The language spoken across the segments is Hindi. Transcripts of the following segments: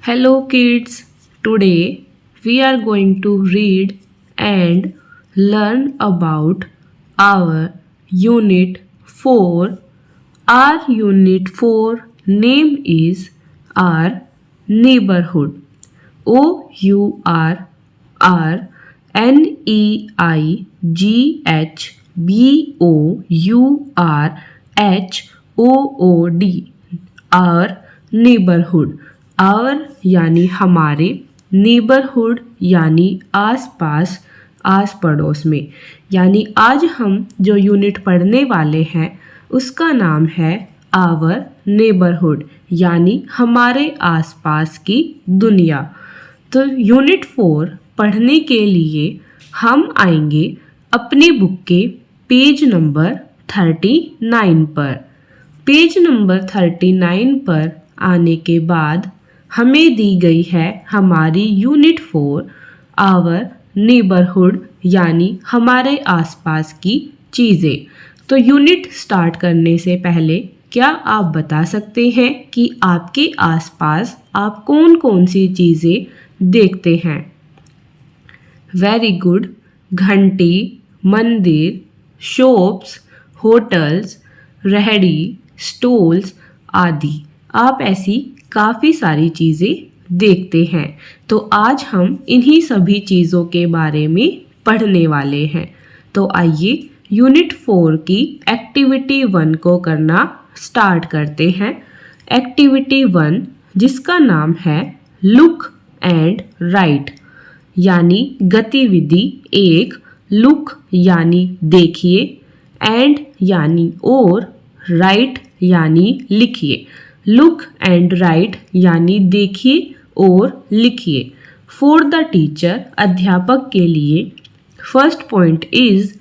Hello kids, today we are going to read and learn about our Unit 4. Our Unit 4 name is our neighborhood. OUR NEIGHBOURHOOD. Our neighborhood. Our यानी हमारे, नेबरहुड यानी आस पास, आस पड़ोस में। यानी आज हम जो यूनिट पढ़ने वाले हैं उसका नाम है आवर नेबरहुड, यानी हमारे आसपास की दुनिया। तो यूनिट 4 पढ़ने के लिए हम आएंगे अपनी बुक के पेज नंबर 39 पर। पेज नंबर 39 पर आने के बाद हमें दी गई है हमारी यूनिट 4 आवर नेबरहुड, यानी हमारे आसपास की चीज़ें। तो यूनिट स्टार्ट करने से पहले क्या आप बता सकते हैं कि आपके आसपास आप कौन कौन सी चीज़ें देखते हैं? Very good. घंटी, मंदिर, शॉप्स, होटल्स, रेहड़ी, स्टॉल्स आदि। आप ऐसी काफ़ी सारी चीज़ें देखते हैं। तो आज हम इन्हीं सभी चीज़ों के बारे में पढ़ने वाले हैं। तो आइए यूनिट 4 की एक्टिविटी 1 को करना स्टार्ट करते हैं। एक्टिविटी 1 जिसका नाम है लुक एंड राइट, यानी गतिविधि 1। लुक यानी देखिए, एंड यानी और, राइट यानी लिखिए। लुक एंड राइट यानी देखिए और लिखिए। फॉर द टीचर, अध्यापक के लिए, first point is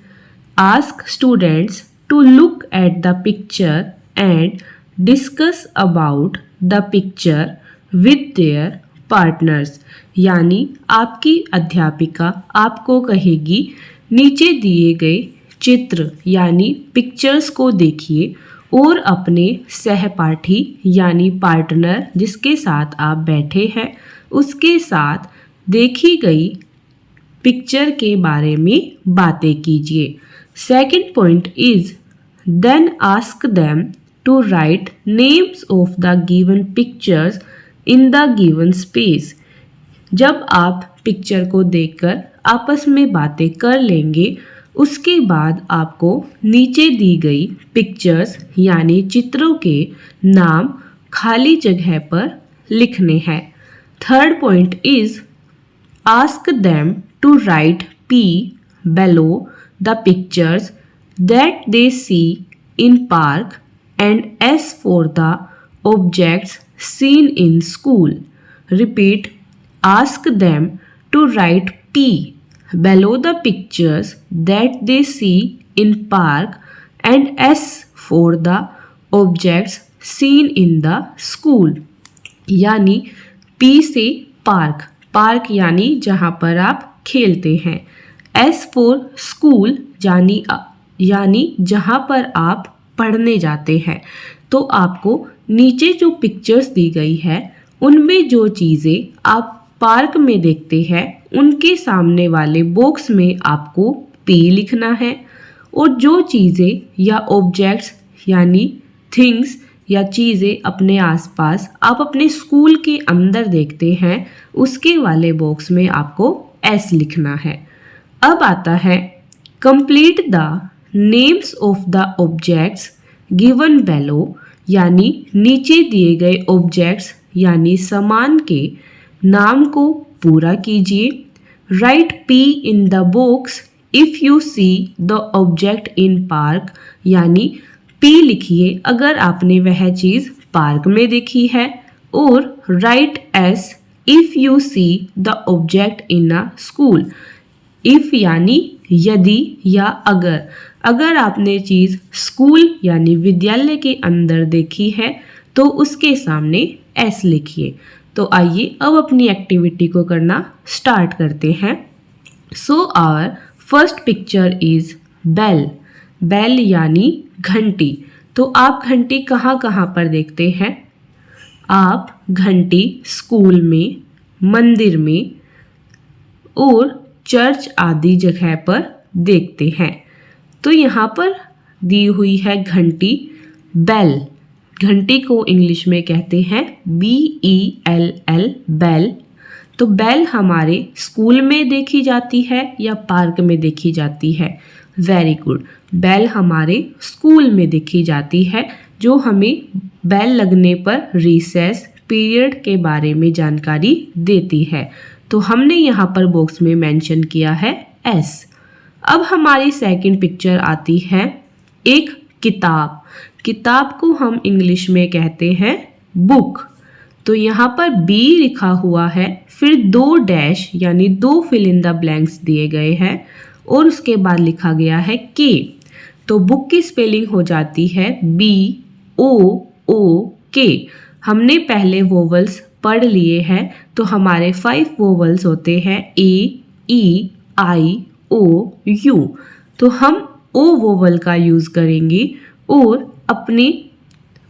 ask students to look at the picture and discuss about the picture with their partners. यानी आपकी अध्यापिका आपको कहेगी नीचे दिए गए चित्र यानी पिक्चर्स को देखिए और अपने सहपाठी यानी पार्टनर जिसके साथ आप बैठे हैं उसके साथ देखी गई पिक्चर के बारे में बातें कीजिए। Second point is then ask them to write names of the given pictures in the given space. जब आप पिक्चर को देखकर आपस में बातें कर लेंगे उसके बाद आपको नीचे दी गई पिक्चर्स यानी चित्रों के नाम खाली जगह पर लिखने हैं। Third point is ask them to write P below the pictures that they see in park and S for the objects seen in school. Repeat, ask them to write P below the pictures that they see in park and S for the objects seen in the school. यानी P से पार्क, पार्क यानी जहाँ पर आप खेलते हैं। S for स्कूल यानी जहाँ पर आप पढ़ने जाते हैं। तो आपको नीचे जो पिक्चर्स दी गई है उनमें जो चीज़ें आप पार्क में देखते हैं उनके सामने वाले बॉक्स में आपको P लिखना है, और जो चीज़ें या ऑब्जेक्ट्स यानी थिंग्स या चीज़ें अपने आसपास आप अपने स्कूल के अंदर देखते हैं उसके वाले बॉक्स में आपको S लिखना है। अब आता है complete the names of the objects given below, यानी नीचे दिए गए ऑब्जेक्ट्स यानी सामान के नाम को पूरा कीजिए। Right P in the box if you see the object in park, यानी P लिखिए अगर आपने वह चीज़ पार्क में देखी है, और right S if you see the object in a school. If यानी यदि या अगर, अगर आपने चीज़ स्कूल यानी विद्यालय के अंदर देखी है तो उसके सामने S लिखिए। तो आइए अब अपनी एक्टिविटी को करना स्टार्ट करते हैं। So our first picture is bell. Bell यानी घंटी। तो आप घंटी कहाँ कहाँ पर देखते हैं? आप घंटी स्कूल में, मंदिर में और चर्च आदि जगह पर देखते हैं। तो यहाँ पर दी हुई है घंटी, बेल। घंटी को इंग्लिश में कहते हैं BELL, बेल। तो बेल हमारे स्कूल में देखी जाती है या पार्क में देखी जाती है? वेरी गुड, बेल हमारे स्कूल में देखी जाती है, जो हमें बेल लगने पर रिसेस पीरियड के बारे में जानकारी देती है। तो हमने यहाँ पर बॉक्स में मेंशन किया है S। अब हमारी सेकंड पिक्चर आती है एक किताब। किताब को हम इंग्लिश में कहते हैं बुक। तो यहाँ पर B लिखा हुआ है, फिर 2 डैश यानी 2 फिल इन द ब्लैंक्स दिए गए हैं और उसके बाद लिखा गया है K। तो बुक की स्पेलिंग हो जाती है BOOK। हमने पहले वोवल्स पढ़ लिए हैं, तो हमारे 5 वोवल्स होते हैं AEIOU। तो हम O वोवल का यूज़ करेंगे और अपने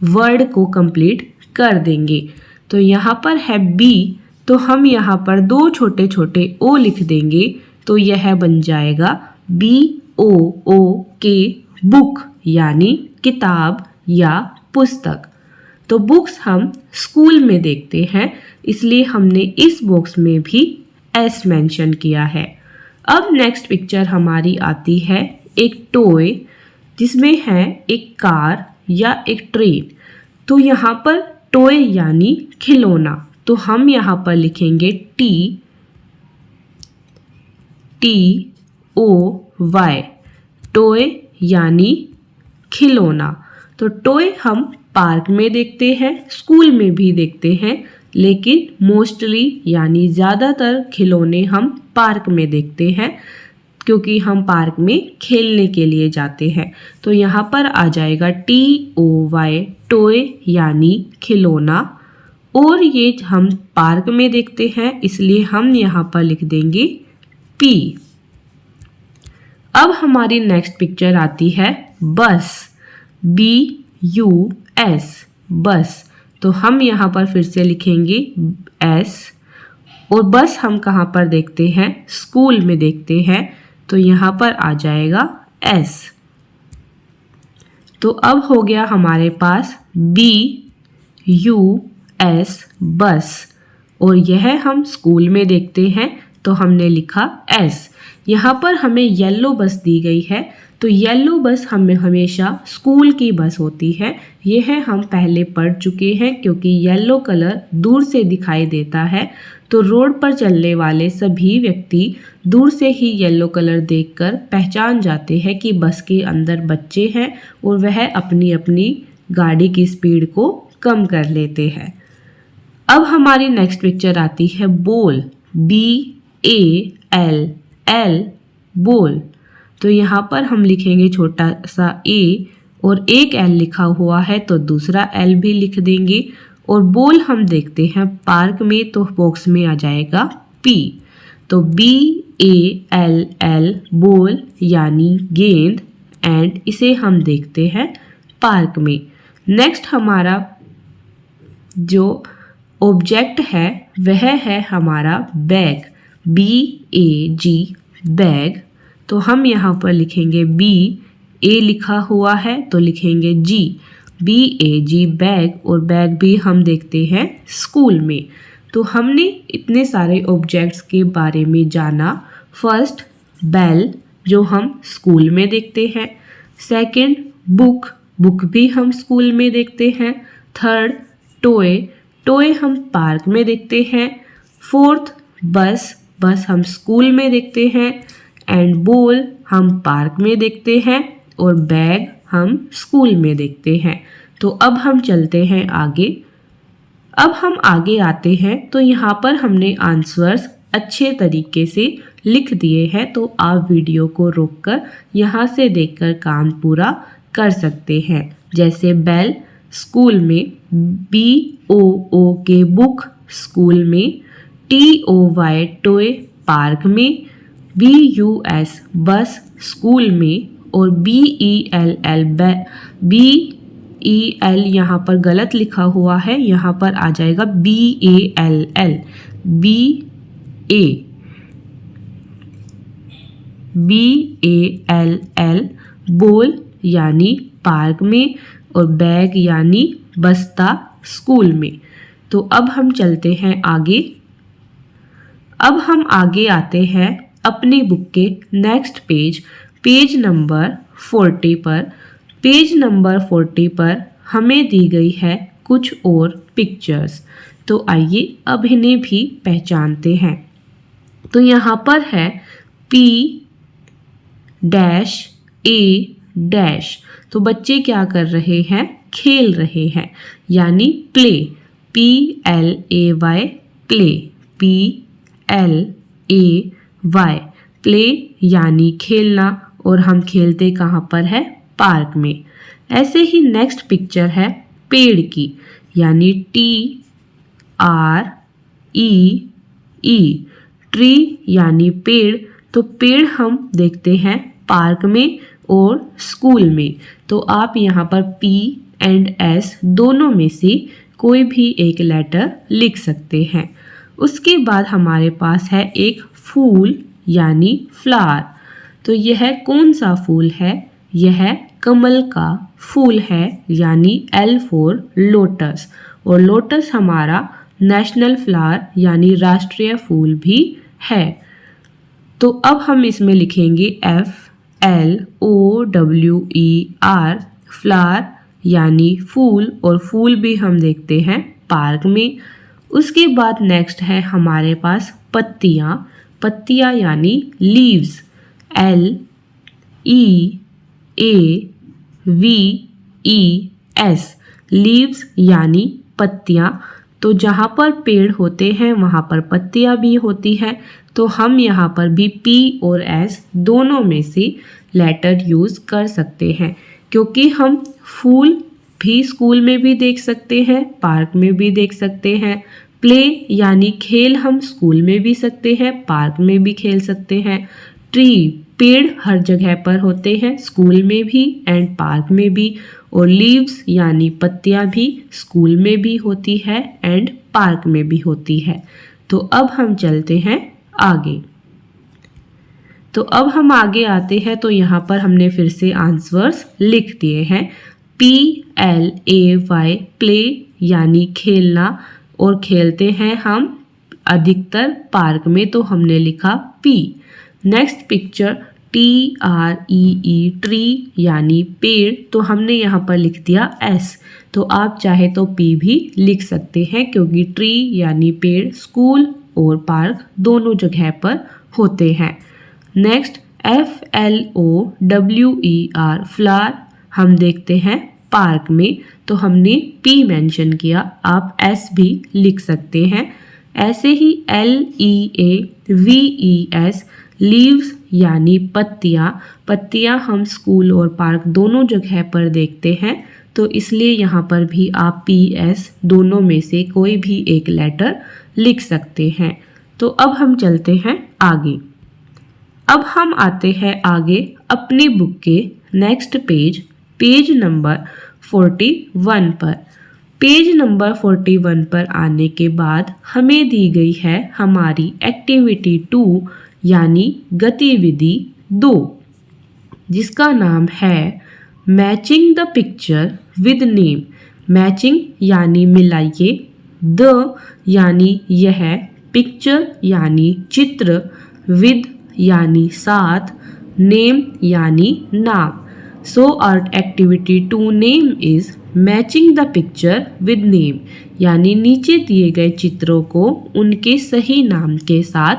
वर्ड को कंप्लीट कर देंगे। तो यहाँ पर है B, तो हम यहाँ पर 2 छोटे छोटे O लिख देंगे, तो यह बन जाएगा BOOK, बुक यानी किताब या पुस्तक। तो बुक्स हम स्कूल में देखते हैं, इसलिए हमने इस बॉक्स में भी S मेंशन किया है। अब नेक्स्ट पिक्चर हमारी आती है एक टॉय, जिसमें है एक कार या एक ट्रेन। तो यहाँ पर टॉय यानी खिलौना, तो हम यहाँ पर लिखेंगे TOY, टॉय यानी खिलौना। तो टॉय हम पार्क में देखते हैं, स्कूल में भी देखते हैं, लेकिन मोस्टली यानी ज़्यादातर खिलौने हम पार्क में देखते हैं, क्योंकि हम पार्क में खेलने के लिए जाते हैं। तो यहाँ पर आ जाएगा TOY, टॉय यानी खिलौना, और ये हम पार्क में देखते हैं, इसलिए हम यहाँ पर लिख देंगे P। अब हमारी नेक्स्ट पिक्चर आती है बस, BUS, बस। तो हम यहाँ पर फिर से लिखेंगे S, और बस हम कहाँ पर देखते हैं? स्कूल में देखते हैं, तो यहाँ पर आ जाएगा S। तो अब हो गया हमारे पास BUS, बस, और यह हम स्कूल में देखते हैं, तो हमने लिखा S। यहाँ पर हमें येलो बस दी गई है, तो येलो बस हमें हमेशा स्कूल की बस होती है। यह हम पहले पढ़ चुके हैं, क्योंकि येलो कलर दूर से दिखाई देता है, तो रोड पर चलने वाले सभी व्यक्ति दूर से ही येलो कलर देखकर पहचान जाते हैं कि बस के अंदर बच्चे हैं, और वह अपनी अपनी गाड़ी की स्पीड को कम कर लेते हैं। अब हमारी नेक्स्ट पिक्चर आती है बॉल, BALL, बॉल। तो यहाँ पर हम लिखेंगे छोटा सा A, और एक L लिखा हुआ है, तो दूसरा L भी लिख देंगे, और बॉल हम देखते हैं पार्क में, तो बॉक्स में आ जाएगा P। तो BALL, बॉल यानी गेंद, एंड इसे हम देखते हैं पार्क में। नेक्स्ट हमारा जो ऑब्जेक्ट है वह है हमारा बैग, BAG, बैग। तो हम यहाँ पर लिखेंगे B, A लिखा हुआ है, तो लिखेंगे G, BAG, बैग, और बैग भी हम देखते हैं स्कूल में। तो हमने इतने सारे ऑब्जेक्ट्स के बारे में जाना। फर्स्ट बेल, जो हम स्कूल में देखते हैं। सेकंड बुक, बुक भी हम स्कूल में देखते हैं। थर्ड टॉय, टॉय हम पार्क में देखते हैं। फोर्थ बस, बस हम स्कूल में देखते हैं। एंड बॉल हम पार्क में देखते हैं, और बैग हम स्कूल में देखते हैं। तो अब हम चलते हैं आगे। अब हम आगे आते हैं, तो यहाँ पर हमने आंसर्स अच्छे तरीके से लिख दिए हैं, तो आप वीडियो को रोककर यहाँ से देखकर काम पूरा कर सकते हैं। जैसे बेल स्कूल में, BOOK, बुक स्कूल में, TOY, टॉय पार्क में, BUS, बस स्कूल में, और BELL, BEL यहाँ पर गलत लिखा हुआ है, यहाँ पर आ जाएगा BALL, BALL, बॉल यानी पार्क में, और बैग यानी बस्ता स्कूल में। तो अब हम चलते हैं आगे। अब हम आगे आते हैं अपनी बुक के नेक्स्ट पेज नंबर 40 पर। पेज नंबर 40 पर हमें दी गई है कुछ और पिक्चर्स। तो आइए अब इन्हें भी पहचानते हैं। तो यहाँ पर है P-A-, तो बच्चे क्या कर रहे हैं, खेल रहे हैं, यानी play, PLAY, play, PLAY, play यानी खेलना, और हम खेलते कहाँ पर है, पार्क में। ऐसे ही नेक्स्ट पिक्चर है पेड़ की, यानी TREE, ट्री यानी पेड़। तो पेड़ हम देखते हैं पार्क में और स्कूल में। तो आप यहाँ पर P एंड S दोनों में से कोई भी एक लेटर लिख सकते हैं। उसके बाद हमारे पास है एक फूल यानी फ्लावर। तो यह कौन सा फूल है, यह कमल का फूल है, यानी L फॉर लोटस, और लोटस हमारा नेशनल फ्लावर यानी राष्ट्रीय फूल भी है। तो अब हम इसमें लिखेंगे FLOWER, फ्लावर यानी फूल, और फूल भी हम देखते हैं पार्क में। उसके बाद नेक्स्ट है हमारे पास पत्तियाँ यानी लीव्स, LEAVES, लीव्स यानी पत्तियाँ। तो जहाँ पर पेड़ होते हैं वहाँ पर पत्तियाँ भी होती हैं। तो हम यहाँ पर भी P और S दोनों में से लेटर यूज़ कर सकते हैं, क्योंकि हम फूल भी स्कूल में भी देख सकते हैं, पार्क में भी देख सकते हैं। प्ले यानी खेल हम स्कूल में भी सकते हैं, पार्क में भी खेल सकते हैं। ट्री, पेड़ हर जगह पर होते हैं, स्कूल में भी एंड पार्क में भी। और लीव्स यानी पत्तियाँ भी स्कूल में भी होती है एंड पार्क में भी होती है। तो अब हम चलते हैं आगे। तो अब हम आगे आते हैं, तो यहाँ पर हमने फिर से आंसर्स लिख दिए हैं। PLAY, प्ले यानी खेलना, और खेलते हैं हम अधिकतर पार्क में, तो हमने लिखा P। Next picture TREE, tree यानी पेड़, तो हमने यहाँ पर लिख दिया S। तो आप चाहे तो P भी लिख सकते हैं, क्योंकि ट्री यानी पेड़ स्कूल और पार्क दोनों जगह पर होते हैं। नेक्स्ट FLOWER, फ्लावर हम देखते हैं पार्क में, तो हमने P मेंशन किया, आप S भी लिख सकते हैं। ऐसे ही LEAVES, लीव्स यानी पत्तियाँ हम स्कूल और पार्क दोनों जगह पर देखते हैं, तो इसलिए यहाँ पर भी आप PS दोनों में से कोई भी एक लेटर लिख सकते हैं। तो अब हम चलते हैं आगे। अब हम आते हैं आगे अपनी बुक के नेक्स्ट पेज नंबर 41 पर। पेज नंबर 41 पर आने के बाद हमें दी गई है हमारी एक्टिविटी 2 यानी गतिविधि 2, जिसका नाम है matching the picture with name. Matching यानी मिलाइए, द यानी यह, पिक्चर यानी चित्र, विद यानी साथ, नेम यानी नाम। So our activity 2 name is matching the picture with name, यानी नीचे दिए गए चित्रों को उनके सही नाम के साथ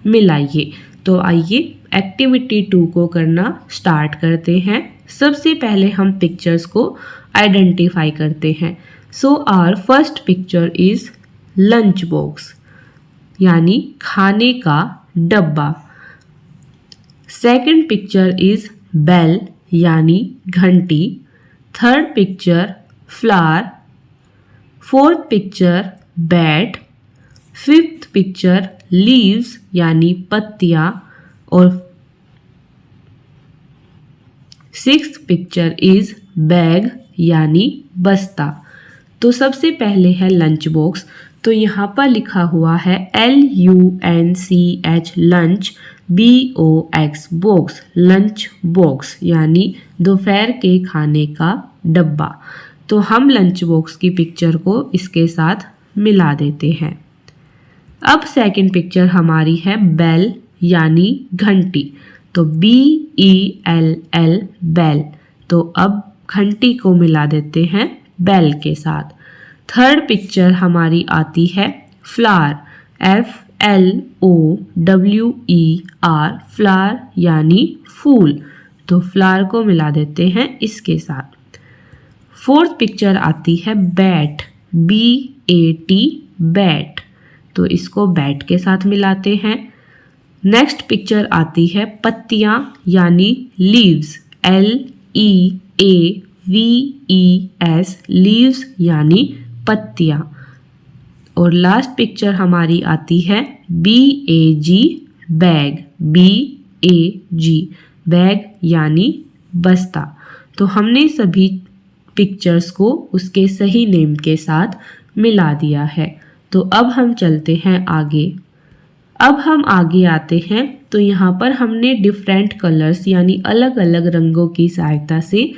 मिलाइए। तो आइए एक्टिविटी 2 को करना स्टार्ट करते हैं। सबसे पहले हम पिक्चर्स को आइडेंटिफाई करते हैं। So our first picture is lunch box यानी खाने का डब्बा। सेकंड पिक्चर इज बेल यानी घंटी। Third picture flower. Fourth picture bat. Fifth picture leaves यानी पत्तियां। और सिक्स्थ पिक्चर इज बैग यानी बस्ता। तो सबसे पहले है लंच बॉक्स। तो यहाँ पर लिखा हुआ है LUNCH lunch, BOX box, lunch box यानी दोपहर के खाने का डब्बा। तो हम लंच बॉक्स की पिक्चर को इसके साथ मिला देते हैं। अब सेकंड पिक्चर हमारी है बेल यानी घंटी। तो BELL बेल। तो अब घंटी को मिला देते हैं बेल के साथ। थर्ड पिक्चर हमारी आती है फ्लावर, FLOWER फ्लावर यानी फूल। तो फ्लावर को मिला देते हैं इसके साथ। फोर्थ पिक्चर आती है बैट, BAT बैट। तो इसको बैट के साथ मिलाते हैं। नेक्स्ट पिक्चर आती है पत्तियां यानी लीव्स, LEAVES लीव्स यानी पत्तियां। और लास्ट पिक्चर हमारी आती है BAG बैग, BAG बैग यानी बस्ता। तो हमने सभी पिक्चर्स को उसके सही नेम के साथ मिला दिया है। तो अब हम चलते हैं आगे। अब हम आगे आते हैं तो यहाँ पर हमने डिफरेंट कलर्स यानी अलग अलग रंगों की सहायता से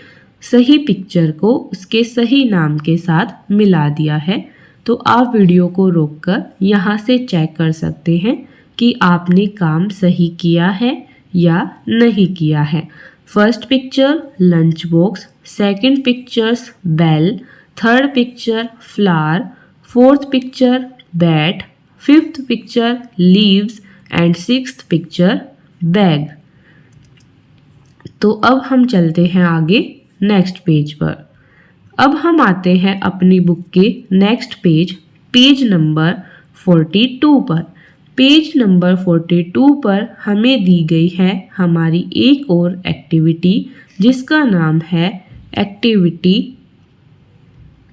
सही पिक्चर को उसके सही नाम के साथ मिला दिया है। तो आप वीडियो को रोककर यहाँ से चेक कर सकते हैं कि आपने काम सही किया है या नहीं किया है। First picture lunch box, second pictures bell, third picture flower, fourth picture bat, fifth picture leaves and sixth picture bag. तो अब हम चलते हैं आगे नेक्स्ट पेज पर। अब हम आते हैं अपनी बुक के नेक्स्ट पेज, पेज नंबर 42 पर। पेज नंबर 42 पर हमें दी गई है हमारी एक और एक्टिविटी जिसका नाम है एक्टिविटी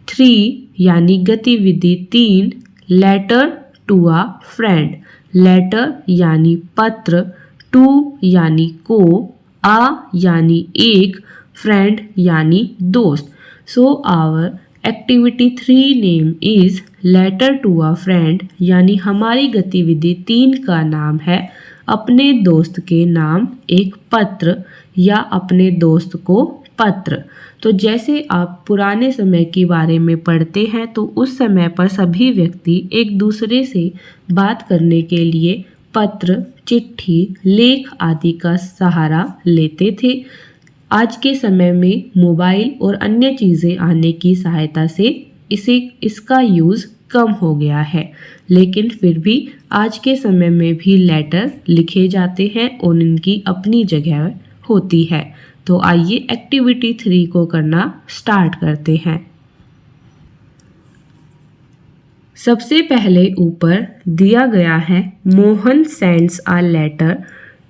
3 यानी गतिविधि 3, letter to a friend. Letter यानी पत्र, टू यानी को, आ यानी एक, फ्रेंड यानी दोस्त। So our activity 3 name is letter to a friend यानी हमारी गतिविधि 3 का नाम है अपने दोस्त के नाम एक पत्र या अपने दोस्त को पत्र। तो जैसे आप पुराने समय के बारे में पढ़ते हैं तो उस समय पर सभी व्यक्ति एक दूसरे से बात करने के लिए पत्र, चिट्ठी, लेख आदि का सहारा लेते थे। आज के समय में मोबाइल और अन्य चीज़ें आने की सहायता से इसका यूज़ कम हो गया है, लेकिन फिर भी आज के समय में भी लेटर लिखे जाते हैं और इनकी अपनी जगह होती है। तो आइए एक्टिविटी 3 को करना स्टार्ट करते हैं। सबसे पहले ऊपर दिया गया है Mohan sends a letter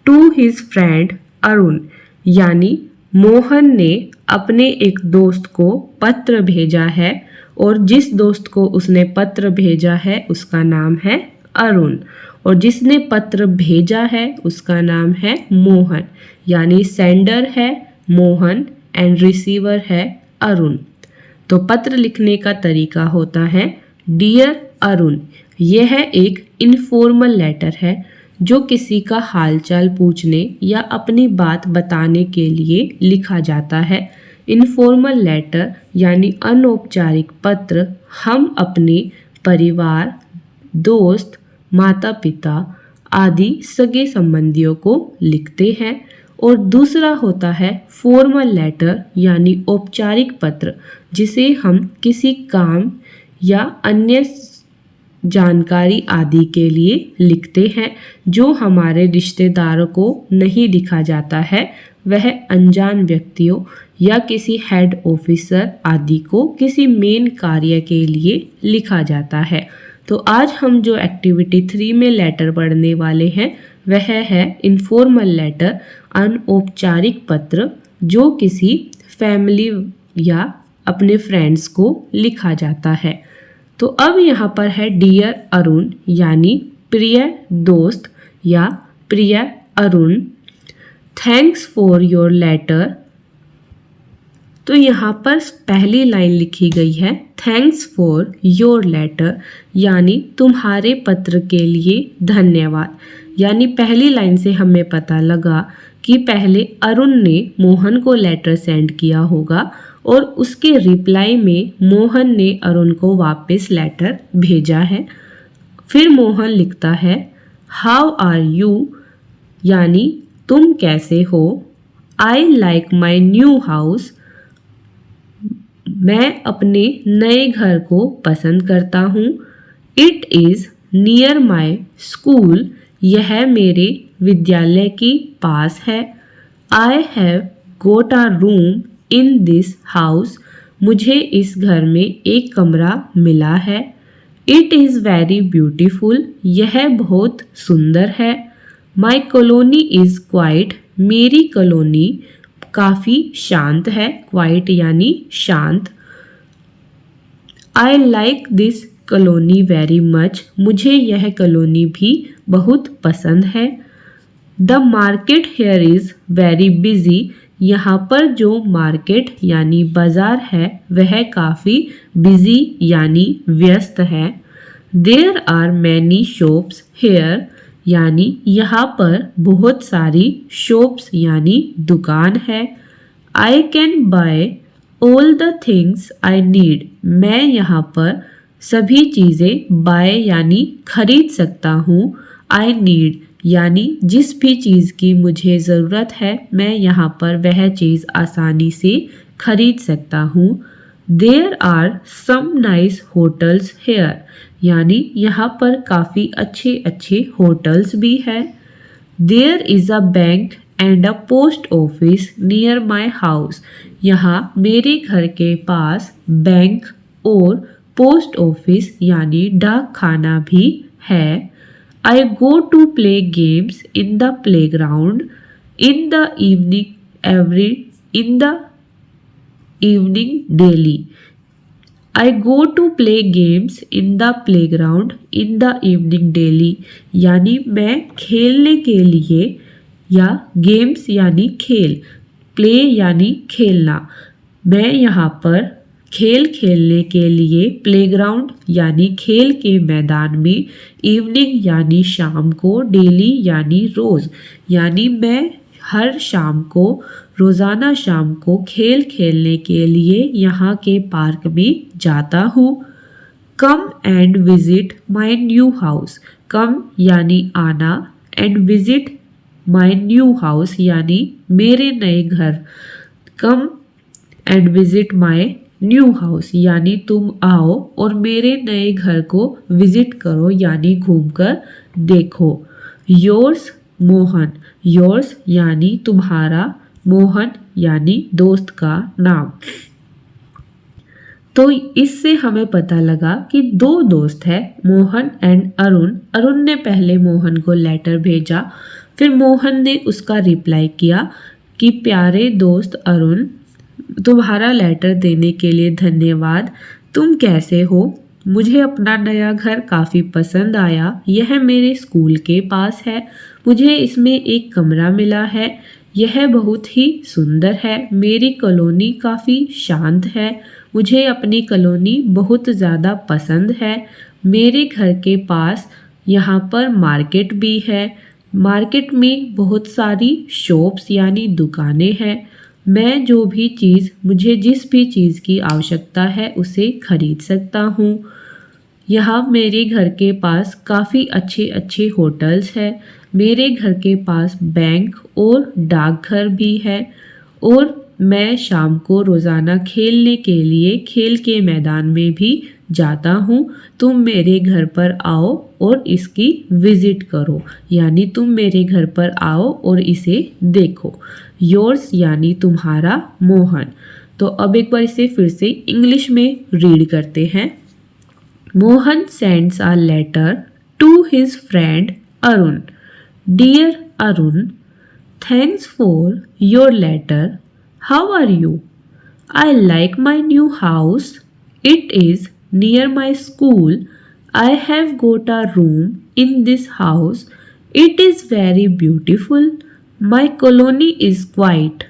to his friend Arun, यानी मोहन ने अपने एक दोस्त को पत्र भेजा है और जिस दोस्त को उसने पत्र भेजा है उसका नाम है अरुण और जिसने पत्र भेजा है उसका नाम है मोहन, यानी सेंडर है मोहन एंड रिसीवर है अरुण। तो पत्र लिखने का तरीका होता है डियर अरुण। यह एक इनफॉर्मल लेटर है जो किसी का हालचाल पूछने या अपनी बात बताने के लिए लिखा जाता है। इनफॉर्मल लेटर यानी अनौपचारिक पत्र हम अपने परिवार, दोस्त, माता पिता आदि सगे संबंधियों को लिखते हैं। और दूसरा होता है फॉर्मल लेटर यानी औपचारिक पत्र जिसे हम किसी काम या अन्य जानकारी आदि के लिए लिखते हैं जो हमारे रिश्तेदारों को नहीं लिखा जाता है, वह अनजान व्यक्तियों या किसी हेड ऑफिसर आदि को किसी मेन कार्य के लिए लिखा जाता है। तो आज हम जो एक्टिविटी 3 में लेटर पढ़ने वाले हैं वह है इनफॉर्मल लेटर, अनौपचारिक पत्र जो किसी फैमिली या अपने फ्रेंड्स को लिखा जाता है। तो अब यहाँ पर है डियर अरुण यानी प्रिय दोस्त या प्रिय Arun, thanks for your letter तो यहाँ पर पहली लाइन लिखी गई है थैंक्स फॉर योर लेटर, यानी तुम्हारे पत्र के लिए धन्यवाद। यानी पहली लाइन से हमें पता लगा कि पहले अरुण ने मोहन को लेटर सेंड किया होगा और उसके रिप्लाई में मोहन ने अरुण को वापस लेटर भेजा है। फिर मोहन लिखता है हाउ आर यू, यानी तुम कैसे हो। आई लाइक माई न्यू हाउस, मैं अपने नए घर को पसंद करता हूँ। It is near my school, यह मेरे विद्यालय के पास है। I have got a room in this house, मुझे इस घर में एक कमरा मिला है। इट इज़ वेरी ब्यूटीफुल, यह बहुत सुंदर है। माई कॉलोनी इज़ क्वाइट, मेरी कॉलोनी काफ़ी शांत है। क्वाइट यानी शांत। I like this colony very much, मुझे यह कॉलोनी भी बहुत पसंद है। The market here is very busy, यहाँ पर जो मार्केट यानी बाज़ार है वह काफ़ी बिजी यानी व्यस्त है। There are many shops here, यानी यहाँ पर बहुत सारी शॉप्स यानी दुकान है। I can buy all the things I need, मैं यहाँ पर सभी चीज़ें बाय यानी खरीद सकता हूँ। आई नीड यानी जिस भी चीज़ की मुझे ज़रूरत है मैं यहाँ पर वह चीज़ आसानी से खरीद सकता हूँ। There are some nice hotels here, यानी यहाँ पर काफ़ी अच्छे अच्छे होटल्स भी हैं। There is a bank and a post office near my house, यहाँ मेरे घर के पास बैंक और पोस्ट ऑफिस यानी डाक खाना भी है। I go to play games in the playground in the evening daily. I go to play games in the playground in the evening daily, यानी मैं खेलने के लिए, या गेम्स यानी खेल, प्ले यानी खेलना, मैं यहाँ पर खेल खेलने के लिए प्लेग्राउंड यानी खेल के मैदान में, इवनिंग यानी शाम को, डेली यानी रोज़, यानी मैं हर शाम को, रोज़ाना शाम को खेल खेलने के लिए यहाँ के पार्क में जाता हूँ। Come and visit my new house, come यानी आना, and visit my new house यानी मेरे नए घर। Come and visit my new house यानी तुम आओ और मेरे नए घर को विजिट करो यानी घूमकर देखो। योर्स मोहन, योर्स यानी तुम्हारा, मोहन यानी दोस्त का नाम। तो इससे हमें पता लगा कि दो दोस्त हैं, मोहन एंड अरुण। अरुण ने पहले मोहन को लेटर भेजा, फिर मोहन ने उसका रिप्लाई किया कि प्यारे दोस्त अरुण, तुम्हारा लेटर देने के लिए धन्यवाद। तुम कैसे हो? मुझे अपना नया घर काफ़ी पसंद आया। यह मेरे स्कूल के पास है। मुझे इसमें एक कमरा मिला है। यह बहुत ही सुंदर है। मेरी कॉलोनी काफ़ी शांत है। मुझे अपनी कॉलोनी बहुत ज़्यादा पसंद है। मेरे घर के पास यहाँ पर मार्केट भी है। मार्केट में बहुत सारी शॉप्स यानी दुकानें हैं। मैं जो भी चीज़, मुझे जिस भी चीज़ की आवश्यकता है उसे खरीद सकता हूँ। यहाँ मेरे घर के पास काफ़ी अच्छे अच्छे होटल्स हैं। मेरे घर के पास बैंक और डाकघर भी है और मैं शाम को रोज़ाना खेलने के लिए खेल के मैदान में भी जाता हूँ। तुम मेरे घर पर आओ और इसकी विज़िट करो, यानी तुम मेरे घर पर आओ और इसे देखो। योर्स यानी तुम्हारा, मोहन। तो अब एक बार इसे फिर से इंग्लिश में रीड करते हैं। Mohan sends a letter to his friend Arun. Dear Arun, thanks for your letter. How are you? I like my new house. It is near my school. I have got a room in this house. It is very beautiful. My colony is quiet.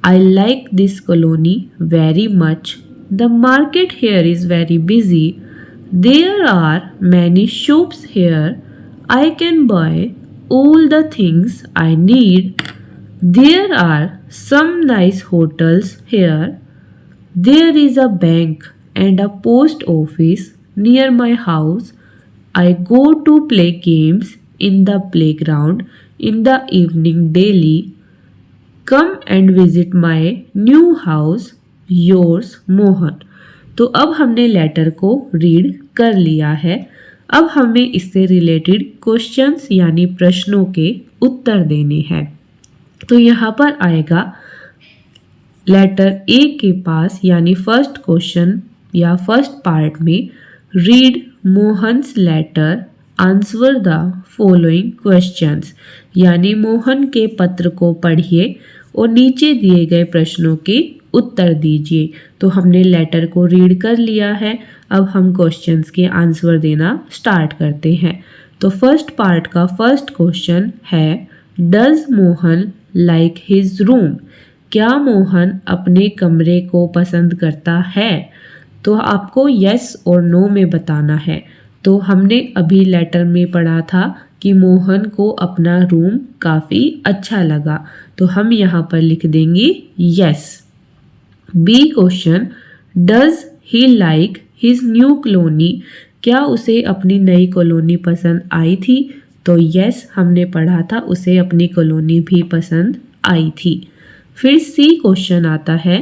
I like this colony very much. The market here is very busy. There are many shops here. I can buy all the things I need. There are some nice hotels here. There is a bank and a post office near my house. I go to play games in the playground in the evening daily. Come and visit my new house. Yours Mohan. तो अब हमने लेटर को रीड कर लिया है। अब हमें इससे रिलेटेड क्वेश्चंस यानी प्रश्नों के उत्तर देने हैं। तो यहाँ पर आएगा लेटर ए के पास यानी फर्स्ट क्वेश्चन या फर्स्ट पार्ट में read Mohan's letter answer the following questions, यानी मोहन के पत्र को पढ़िए और नीचे दिए गए प्रश्नों के उत्तर दीजिए। तो हमने लेटर को रीड कर लिया है। अब हम क्वेश्चंस के आंसर देना स्टार्ट करते हैं। तो फर्स्ट पार्ट का फर्स्ट क्वेश्चन है does Mohan like his room, क्या मोहन अपने कमरे को पसंद करता है? तो आपको यस और नो में बताना है। तो हमने अभी लेटर में पढ़ा था कि मोहन को अपना रूम काफ़ी अच्छा लगा, तो हम यहाँ पर लिख देंगे yes. B question does he like his new colony, क्या उसे अपनी नई कॉलोनी पसंद आई थी? तो यस, हमने पढ़ा था उसे अपनी कॉलोनी भी पसंद आई थी। फिर सी क्वेश्चन आता है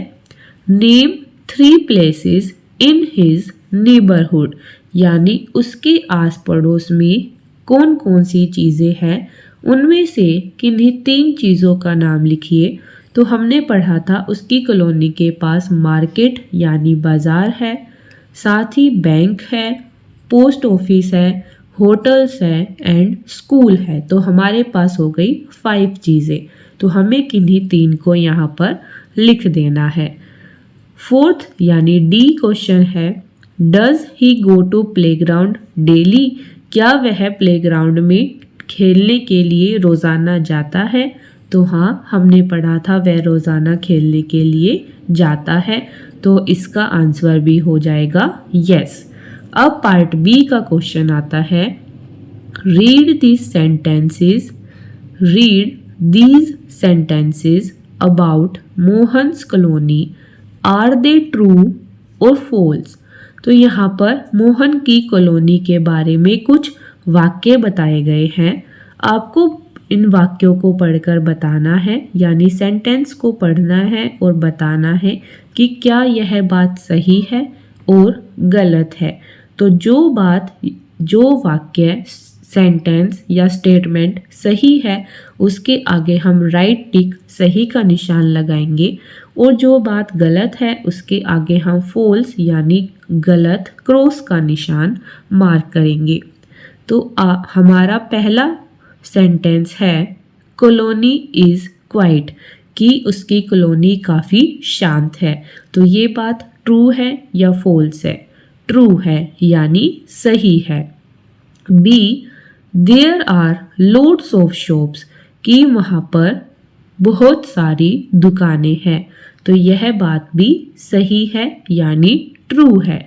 name 3 places in his neighbourhood, यानी उसके आस पड़ोस में कौन कौन सी चीज़ें हैं, उनमें से किन्हीं 3 चीज़ों का नाम लिखिए। तो हमने पढ़ा था उसकी कॉलोनी के पास मार्केट यानी बाज़ार है, साथ ही बैंक है, पोस्ट ऑफिस है, होटल्स है एंड स्कूल है। तो हमारे पास हो गई 5 चीज़ें। तो हमें किन्हीं 3 को यहाँ पर लिख देना है। फोर्थ यानी डी क्वेश्चन है does he go to playground daily, क्या वह प्लेग्राउंड में खेलने के लिए रोज़ाना जाता है? तो हाँ, हमने पढ़ा था वह रोज़ाना खेलने के लिए जाता है, तो इसका आंसर भी हो जाएगा यस। अब पार्ट बी का क्वेश्चन आता है read these sentences, read these sentences about Mohan's colony, are they true और फॉल्स। तो यहाँ पर मोहन की कॉलोनी के बारे में कुछ वाक्य बताए गए हैं। आपको इन वाक्यों को पढ़कर बताना है, यानी सेंटेंस को पढ़ना है और बताना है कि क्या यह बात सही है और गलत है। तो जो वाक्य सेंटेंस या स्टेटमेंट सही है उसके आगे हम राइट टिक सही का निशान लगाएंगे, और जो बात गलत है उसके आगे हम फॉल्स यानी गलत क्रॉस का निशान मार्क करेंगे। तो हमारा पहला सेंटेंस है कॉलोनी इज़ क्वाइट, कि उसकी कॉलोनी काफ़ी शांत है। तो ये बात ट्रू है या फॉल्स है? ट्रू है, यानी सही है। B there are loads of shops, कि वहाँ पर बहुत सारी दुकानें हैं। तो यह बात भी सही है, यानी ट्रू है।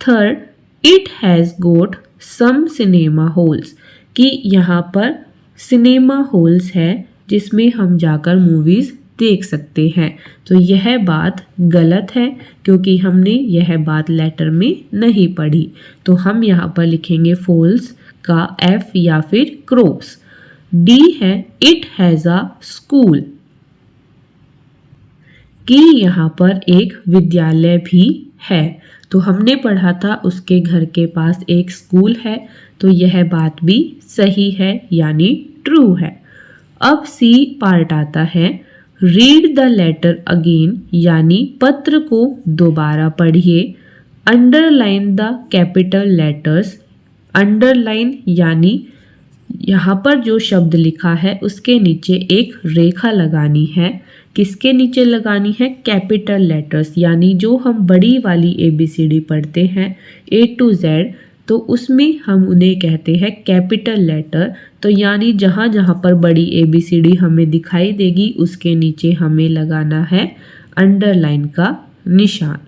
Third it has got some cinema halls, कि यहाँ पर सिनेमा हॉल्स है जिसमें हम जाकर मूवीज़ देख सकते हैं। तो यह बात गलत है क्योंकि हमने यह बात लेटर में नहीं पढ़ी। तो हम यहाँ पर लिखेंगे फॉल्स का एफ या फिर क्रॉस। डी है इट हैज़ अ स्कूल, कि यहाँ पर एक विद्यालय भी है। तो हमने पढ़ा था उसके घर के पास एक स्कूल है, तो यह बात भी सही है, यानी ट्रू है। अब सी पार्ट आता है रीड द लेटर अगेन, यानी पत्र को दोबारा पढ़िए। Underline the capital letters, underline यानी यहाँ पर जो शब्द लिखा है उसके नीचे एक रेखा लगानी है। किसके नीचे लगानी है? कैपिटल लेटर्स, यानी जो हम बड़ी वाली ABCD पढ़ते हैं A to Z, तो उसमें हम उन्हें कहते हैं कैपिटल लेटर। तो यानी जहाँ जहाँ पर बड़ी ABCD हमें दिखाई देगी उसके नीचे हमें लगाना है अंडरलाइन का निशान।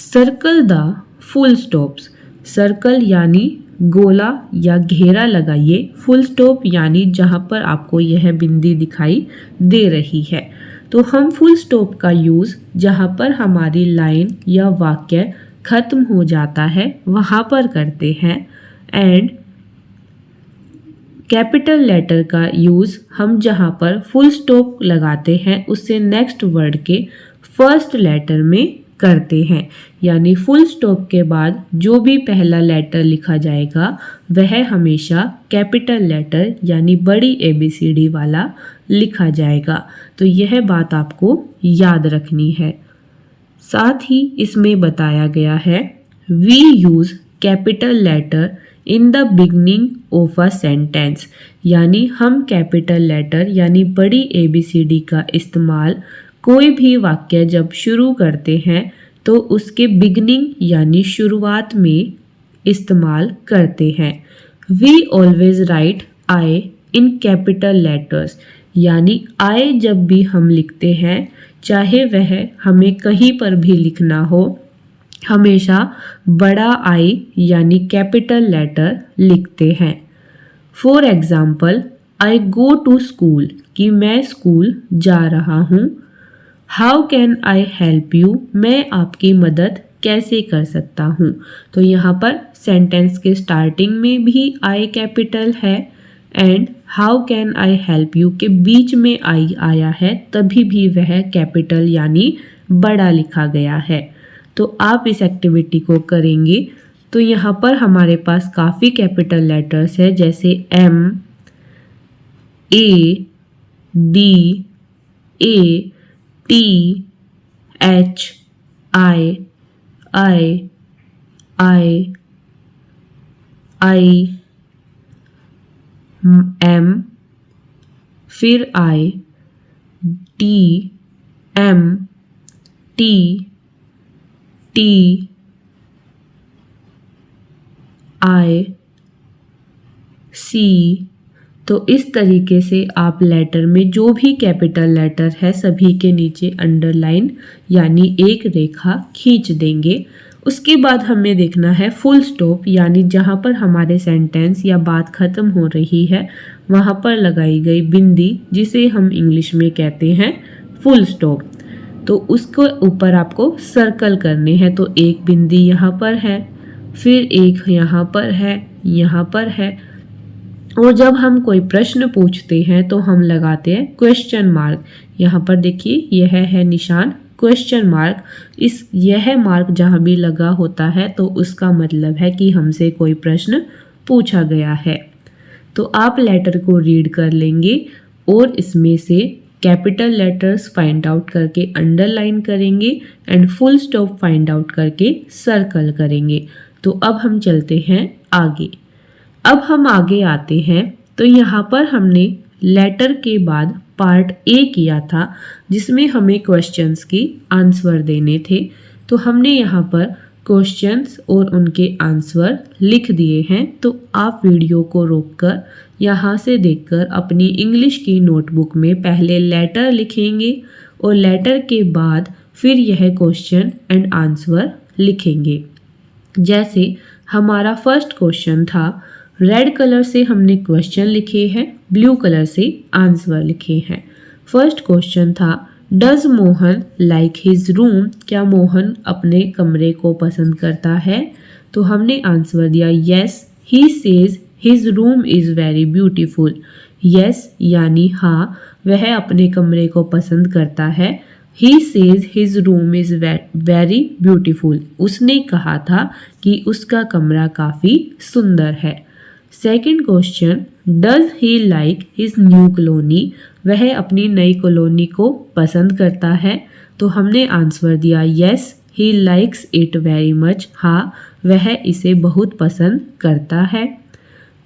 Circle the full stops. Circle यानी गोला या घेरा लगाइए, फुल स्टॉप यानी जहाँ पर आपको यह बिंदी दिखाई दे रही है। तो हम फुल स्टॉप का यूज़ जहाँ पर हमारी लाइन या वाक्य खत्म हो जाता है वहाँ पर करते हैं। एंड कैपिटल लेटर का यूज़ हम जहाँ पर फुल स्टॉप लगाते हैं उससे नेक्स्ट वर्ड के फर्स्ट लेटर में करते हैं। यानी फुल स्टॉप के बाद जो भी पहला लेटर लिखा जाएगा वह हमेशा कैपिटल लेटर यानी बड़ी ABCD वाला लिखा जाएगा। तो यह बात आपको याद रखनी है। साथ ही इसमें बताया गया है we use capital letter in the beginning of a sentence. यानी हम कैपिटल लेटर यानी बड़ी ABCD का इस्तेमाल कोई भी वाक्य जब शुरू करते हैं तो उसके बिगनिंग यानी शुरुआत में इस्तेमाल करते हैं। We always write I in capital letters. यानी आई जब भी हम लिखते हैं चाहे वह हमें कहीं पर भी लिखना हो हमेशा बड़ा आई यानी कैपिटल लेटर लिखते हैं। For example I go to school कि मैं स्कूल जा रहा हूँ। How can I help you, मैं आपकी मदद कैसे कर सकता हूँ। तो यहाँ पर सेंटेंस के स्टार्टिंग में भी आई कैपिटल है and how can I help you के बीच में आई आया है तभी भी वह कैपिटल यानी बड़ा लिखा गया है। तो आप इस एक्टिविटी को करेंगे तो यहाँ पर हमारे पास काफ़ी कैपिटल लेटर्स है जैसे M, A, D, A, T, H, I, M, फिर I, T, M, T, T, I, C। तो इस तरीके से आप लेटर में जो भी कैपिटल लेटर है सभी के नीचे अंडरलाइन यानी एक रेखा खींच देंगे। उसके बाद हमें देखना है फुल स्टॉप यानी जहाँ पर हमारे सेंटेंस या बात ख़त्म हो रही है वहाँ पर लगाई गई बिंदी जिसे हम इंग्लिश में कहते हैं फुल स्टॉप। तो उसको ऊपर आपको सर्कल करने हैं। तो एक बिंदी यहाँ पर है, फिर एक यहाँ पर है, यहाँ पर है। और जब हम कोई प्रश्न पूछते हैं तो हम लगाते हैं क्वेश्चन मार्क। यहाँ पर देखिए यह है निशान क्वेश्चन मार्क। यह मार्क जहाँ भी लगा होता है तो उसका मतलब है कि हमसे कोई प्रश्न पूछा गया है। तो आप लेटर को रीड कर लेंगे और इसमें से कैपिटल लेटर्स फाइंड आउट करके अंडरलाइन करेंगे and full stop find out करके सर्कल करेंगे। तो अब हम चलते हैं आगे। अब हम आगे आते हैं तो यहाँ पर हमने लेटर के बाद पार्ट A किया था जिसमें हमें क्वेश्चंस की आंसर देने थे। तो हमने यहाँ पर क्वेश्चंस और उनके आंसर लिख दिए हैं। तो आप वीडियो को रोककर यहाँ से देखकर अपनी इंग्लिश की नोटबुक में पहले लेटर लिखेंगे और लेटर के बाद फिर यह क्वेश्चन एंड आंसर लिखेंगे। जैसे हमारा फर्स्ट क्वेश्चन था, रेड कलर से हमने क्वेश्चन लिखे हैं, ब्लू कलर से आंसर लिखे हैं। फर्स्ट क्वेश्चन था does Mohan like his room, क्या मोहन अपने कमरे को पसंद करता है। तो हमने आंसर दिया yes he says his room is very beautiful. Yes यानी हाँ वह अपने कमरे को पसंद करता है। He says his room is very beautiful, उसने कहा था कि उसका कमरा काफ़ी सुंदर है। Second question does he like his new colony, वह अपनी नई कॉलोनी को पसंद करता है। तो हमने आंसर दिया yes he likes it very much, हाँ वह इसे बहुत पसंद करता है।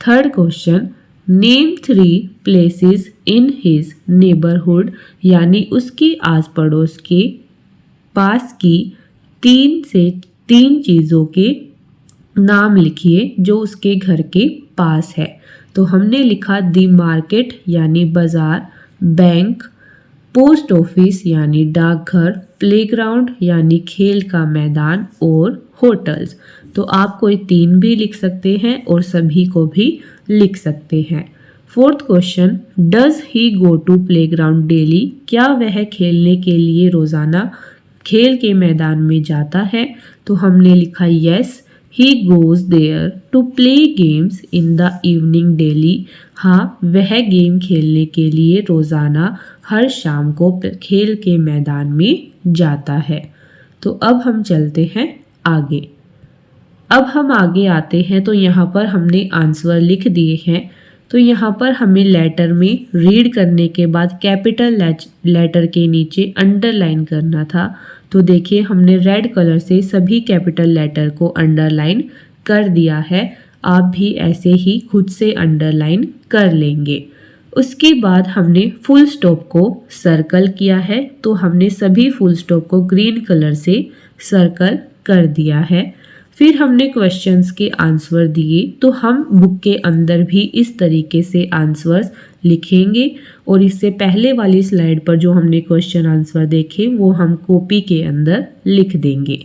Third question name 3 places in his neighbourhood, यानी उसके आस पड़ोस के पास की 3 चीज़ों के नाम लिखिए जो उसके घर के पास है। तो हमने लिखा दी मार्केट यानी बाजार, बैंक, पोस्ट ऑफिस यानी डाकघर, प्लेग्राउंड यानी खेल का मैदान और होटल्स। तो आप कोई 3 भी लिख सकते हैं और सभी को भी लिख सकते हैं। Fourth question, does he go to playground daily? क्या वह खेलने के लिए रोज़ाना खेल के मैदान में जाता है? तो हमने लिखा yes he goes there to play games in the evening daily. हाँ, वह गेम खेलने के लिए रोज़ाना हर शाम को खेल के मैदान में जाता है। तो अब हम चलते हैं आगे। अब हम आगे आते हैं तो यहाँ पर हमने आंसर लिख दिए हैं। तो यहाँ पर हमें लेटर में रीड करने के बाद कैपिटल लेटर के नीचे अंडरलाइन करना था। तो देखिए हमने रेड कलर से सभी कैपिटल लेटर को अंडरलाइन कर दिया है। आप भी ऐसे ही खुद से अंडरलाइन कर लेंगे। उसके बाद हमने फुल स्टॉप को सर्कल किया है। तो हमने सभी फुल स्टॉप को ग्रीन कलर से सर्कल कर दिया है। फिर हमने क्वेश्चंस के आंसर दिए। तो हम बुक के अंदर भी इस तरीके से आंसर्स लिखेंगे और इससे पहले वाली स्लाइड पर जो हमने क्वेश्चन आंसर देखे वो हम कॉपी के अंदर लिख देंगे।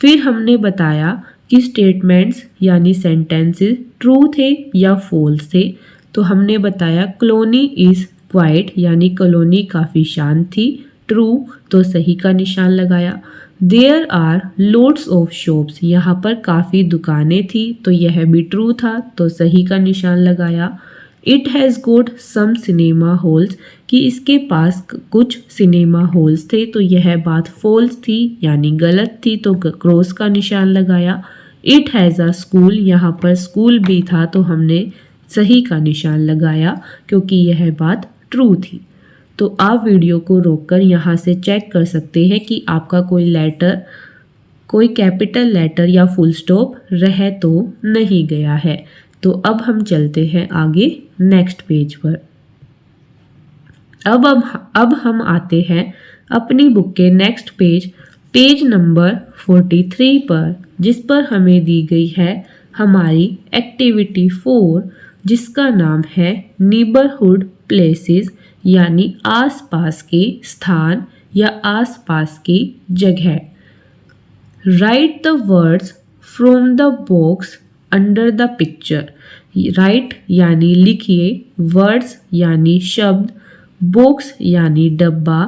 फिर हमने बताया कि स्टेटमेंट्स यानी सेंटेंसेस ट्रू थे या फॉल्स थे। तो हमने बताया कॉलोनी इज़ क्वाइट यानी कॉलोनी काफ़ी शांत थी, ट्रू तो सही का निशान लगाया। There are loads of shops, यहाँ पर काफ़ी दुकानें थी तो यह भी ट्रू था तो सही का निशान लगाया। It has got some cinema halls, कि इसके पास कुछ सिनेमा हॉल्स थे तो यह बात फॉल्स थी यानी गलत थी तो क्रॉस का निशान लगाया। इट हैज़ अ स्कूल, यहाँ पर स्कूल भी था तो हमने सही का निशान लगाया क्योंकि यह बात ट्रू थी। तो आप वीडियो को रोककर यहाँ से चेक कर सकते हैं कि आपका कोई लेटर, कोई कैपिटल लेटर या फुल स्टॉप रह तो नहीं गया है। तो अब हम चलते हैं आगे नेक्स्ट पेज पर। अब हम आते हैं अपनी बुक के नेक्स्ट पेज, पेज नंबर 43 पर, जिस पर हमें दी गई है हमारी एक्टिविटी 4 जिसका नाम है नेबरहुड प्लेसेस यानी आसपास के स्थान या आसपास की जगह। Right the words from the box under the picture. Right यानी लिखिए, वर्ड्स यानी शब्द, बॉक्स यानी डब्बा,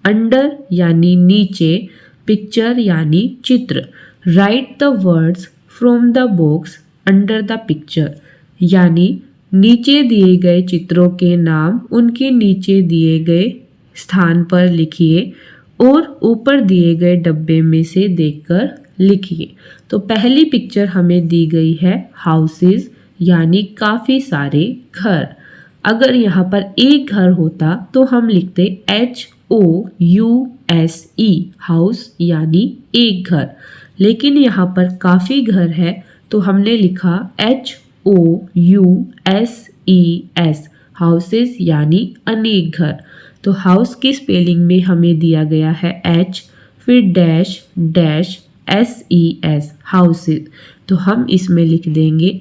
अंडर यानी नीचे, पिक्चर यानी चित्र। Right the words from the box under the picture यानी नीचे दिए गए चित्रों के नाम उनके नीचे दिए गए स्थान पर लिखिए और ऊपर दिए गए डब्बे में से देखकर लिखिए। तो पहली पिक्चर हमें दी गई है हाउसेस यानी काफ़ी सारे घर। अगर यहाँ पर एक घर होता तो हम लिखते HOUSE, हाउस यानी एक घर। लेकिन यहाँ पर काफ़ी घर है तो हमने लिखा HOUSES, हाउसेस यानी अनेक घर। तो हाउस की स्पेलिंग में हमें दिया गया है H फिर डैश डैश SES, हाउसेस। तो हम इसमें लिख देंगे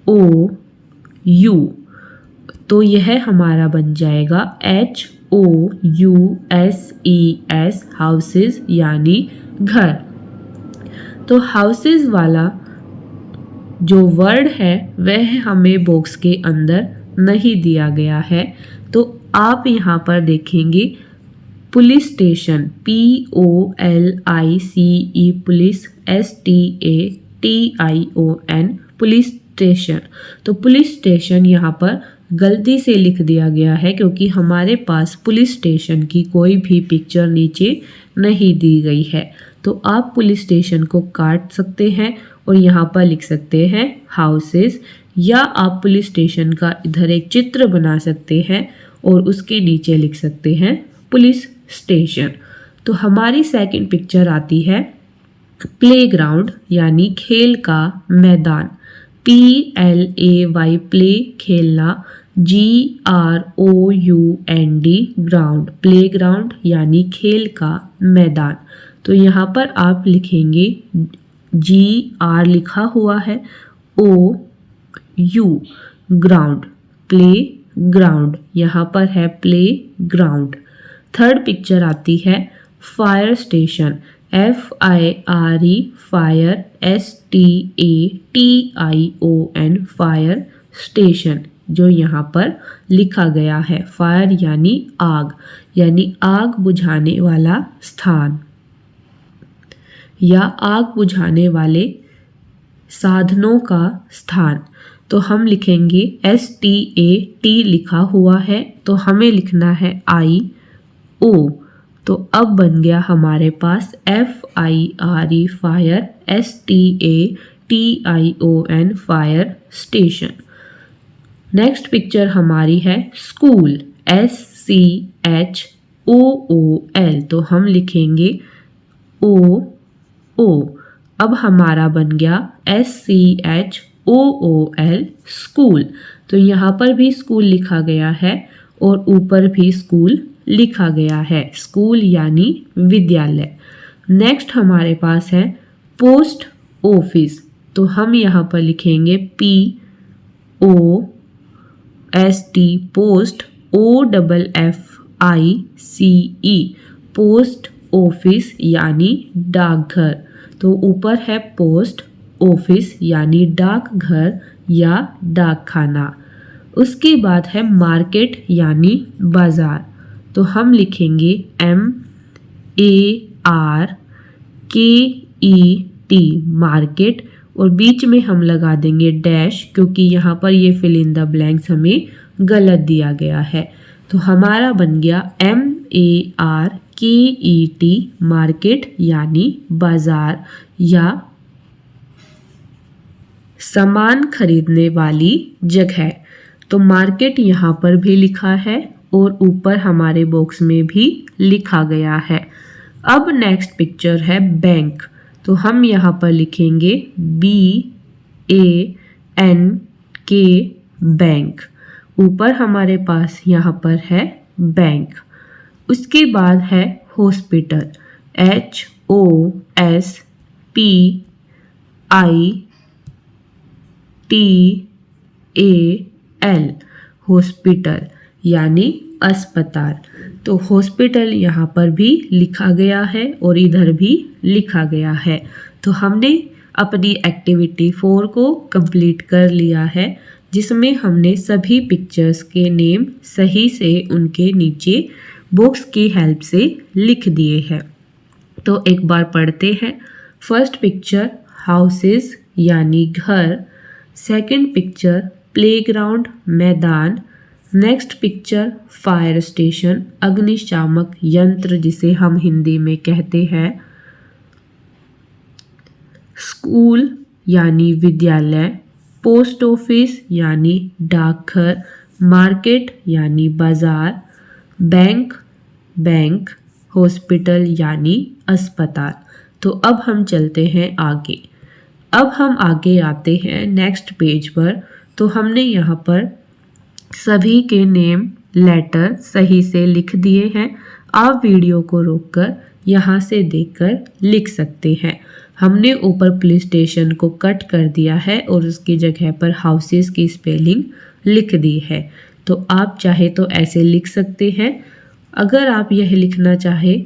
HOU। तो यह हमारा बन जाएगा HOUSES, हाउसेस यानी घर। तो हाउसेस वाला जो वर्ड है वह हमें बॉक्स के अंदर नहीं दिया गया है। तो आप यहाँ पर देखेंगे police station, POLICE, police, STATION, police station. तो पुलिस स्टेशन यहाँ पर गलती से लिख दिया गया है क्योंकि हमारे पास पुलिस स्टेशन की कोई भी पिक्चर नीचे नहीं दी गई है। तो आप पुलिस स्टेशन को काट सकते हैं और यहाँ पर लिख सकते हैं हाउसेस, या आप पुलिस स्टेशन का इधर एक चित्र बना सकते हैं और उसके नीचे लिख सकते हैं पुलिस स्टेशन। तो हमारी सेकंड पिक्चर आती है प्लेग्राउंड यानी खेल का मैदान, PLAY, प्ले खेलना, GROUND, ग्राउंड, प्लेग्राउंड यानी खेल का मैदान। तो यहाँ पर आप लिखेंगे GR लिखा हुआ है, OU ग्राउंड, प्ले ग्राउंड, यहाँ पर है प्ले ग्राउंड। थर्ड पिक्चर आती है fire station, FIRE fire, STATION fire station, जो यहाँ पर लिखा गया है। फायर यानी आग बुझाने वाला स्थान या आग बुझाने वाले साधनों का स्थान। तो हम लिखेंगे STAT लिखा हुआ है तो हमें लिखना है IO। तो अब बन गया हमारे पास FIRE fire, STATION fire station. Next picture हमारी है स्कूल, SCHOOL, तो हम लिखेंगे OO। अब हमारा बन गया SCHOOL स्कूल, तो यहाँ पर भी स्कूल लिखा गया है और ऊपर भी स्कूल लिखा गया है, स्कूल यानी विद्यालय। नेक्स्ट हमारे पास है पोस्ट ऑफिस, तो हम यहाँ पर लिखेंगे POST post, OFFICE post office यानी डाकघर। तो ऊपर है पोस्ट ऑफिस यानी डाकघर या डाकखाना। उसके बाद है मार्केट यानी बाजार, तो हम लिखेंगे MARKET मार्केट, और बीच में हम लगा देंगे डैश क्योंकि यहाँ पर ये फिल इन द ब्लैंक्स हमें गलत दिया गया है। तो हमारा बन गया MARKET मार्केट यानी बाजार या सामान खरीदने वाली जगह। तो मार्केट यहाँ पर भी लिखा है और ऊपर हमारे बॉक्स में भी लिखा गया है। अब नेक्स्ट पिक्चर है बैंक, तो हम यहाँ पर लिखेंगे BANK बैंक। ऊपर हमारे पास यहाँ पर है बैंक। उसके बाद है हॉस्पिटल, HOSPITAL हॉस्पिटल यानी अस्पताल। तो हॉस्पिटल यहाँ पर भी लिखा गया है और इधर भी लिखा गया है। तो हमने अपनी एक्टिविटी 4 को कंप्लीट कर लिया है, जिसमें हमने सभी पिक्चर्स के नेम सही से उनके नीचे बॉक्स की हेल्प से लिख दिए हैं। तो एक बार पढ़ते हैं। फर्स्ट पिक्चर हाउसेस यानी घर, सेकंड पिक्चर प्लेग्राउंड मैदान, नेक्स्ट पिक्चर फायर स्टेशन अग्निशामक यंत्र जिसे हम हिंदी में कहते हैं, स्कूल यानी विद्यालय, पोस्ट ऑफिस यानी डाकघर, मार्केट यानी बाजार, बैंक, हॉस्पिटल यानी अस्पताल। तो अब हम चलते हैं आगे। अब हम आगे आते हैं नेक्स्ट पेज पर। तो हमने यहाँ पर सभी के नेम लेटर सही से लिख दिए हैं। आप वीडियो को रोककर यहाँ से देखकर लिख सकते हैं। हमने ऊपर पुलिस स्टेशन को कट कर दिया है और उसकी जगह पर हाउसेस की स्पेलिंग लिख दी है। तो आप चाहे तो ऐसे लिख सकते हैं, अगर आप यह लिखना चाहे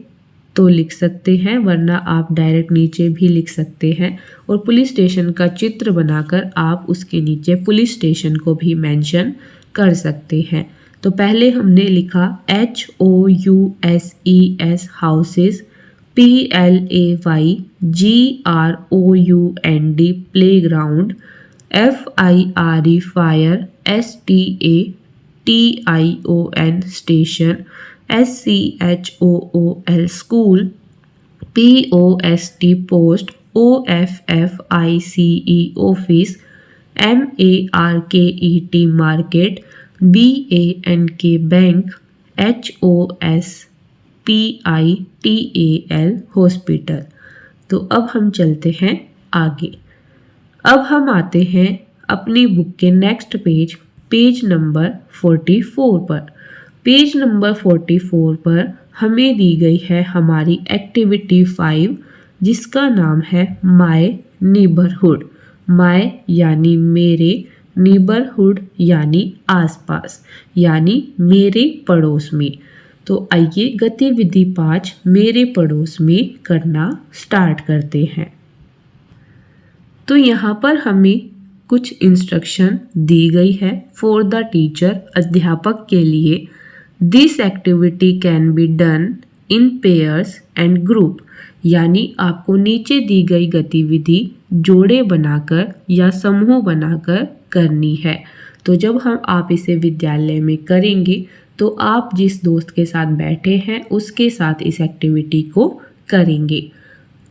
तो लिख सकते हैं, वरना आप डायरेक्ट नीचे भी लिख सकते हैं। और पुलिस स्टेशन का चित्र बनाकर आप उसके नीचे पुलिस स्टेशन को भी मेंशन कर सकते हैं। तो पहले हमने लिखा HOUSES houses, PLAYGROUND playground, FIRE fire, STATION station, SCHOOL school, POST post, OFFICE office, MARKET market, BANK bank, HOSPITAL hospital. तो अब हम चलते हैं आगे। अब हम आते हैं अपनी बुक के नेक्स्ट पेज नंबर 44 पर। पेज नंबर 44 पर हमें दी गई है हमारी एक्टिविटी 5, जिसका नाम है माय नेबरहुड। माय यानी मेरे, नेबरहुड यानी आसपास, यानी मेरे पड़ोस में। तो आइए गतिविधि 5 मेरे पड़ोस में करना स्टार्ट करते हैं। तो यहाँ पर हमें कुछ इंस्ट्रक्शन दी गई है फॉर द टीचर, अध्यापक के लिए। This activity can be done in pairs and group, यानी आपको नीचे दी गई गतिविधि जोड़े बनाकर या समूह बनाकर करनी है। तो जब आप इसे विद्यालय में करेंगे तो आप जिस दोस्त के साथ बैठे हैं उसके साथ इस एक्टिविटी को करेंगे।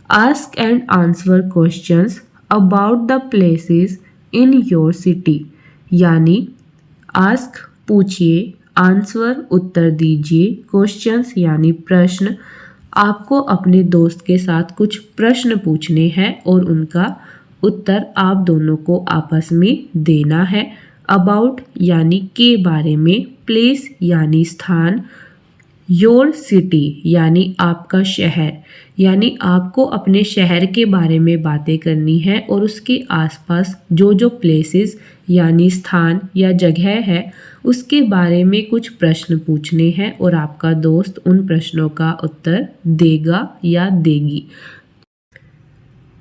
Ask and answer questions about the places in your city, यानी आस्क पूछिए, आंसर उत्तर दीजिए, क्वेश्चंस यानी प्रश्न। आपको अपने दोस्त के साथ कुछ प्रश्न पूछने हैं और उनका उत्तर आप दोनों को आपस में देना है। अबाउट यानी के बारे में, प्लेस यानी स्थान, योर सिटी यानी आपका शहर, यानी आपको अपने शहर के बारे में बातें करनी है और उसके आसपास जो प्लेसेस यानी स्थान या जगह है उसके बारे में कुछ प्रश्न पूछने हैं और आपका दोस्त उन प्रश्नों का उत्तर देगा या देगी।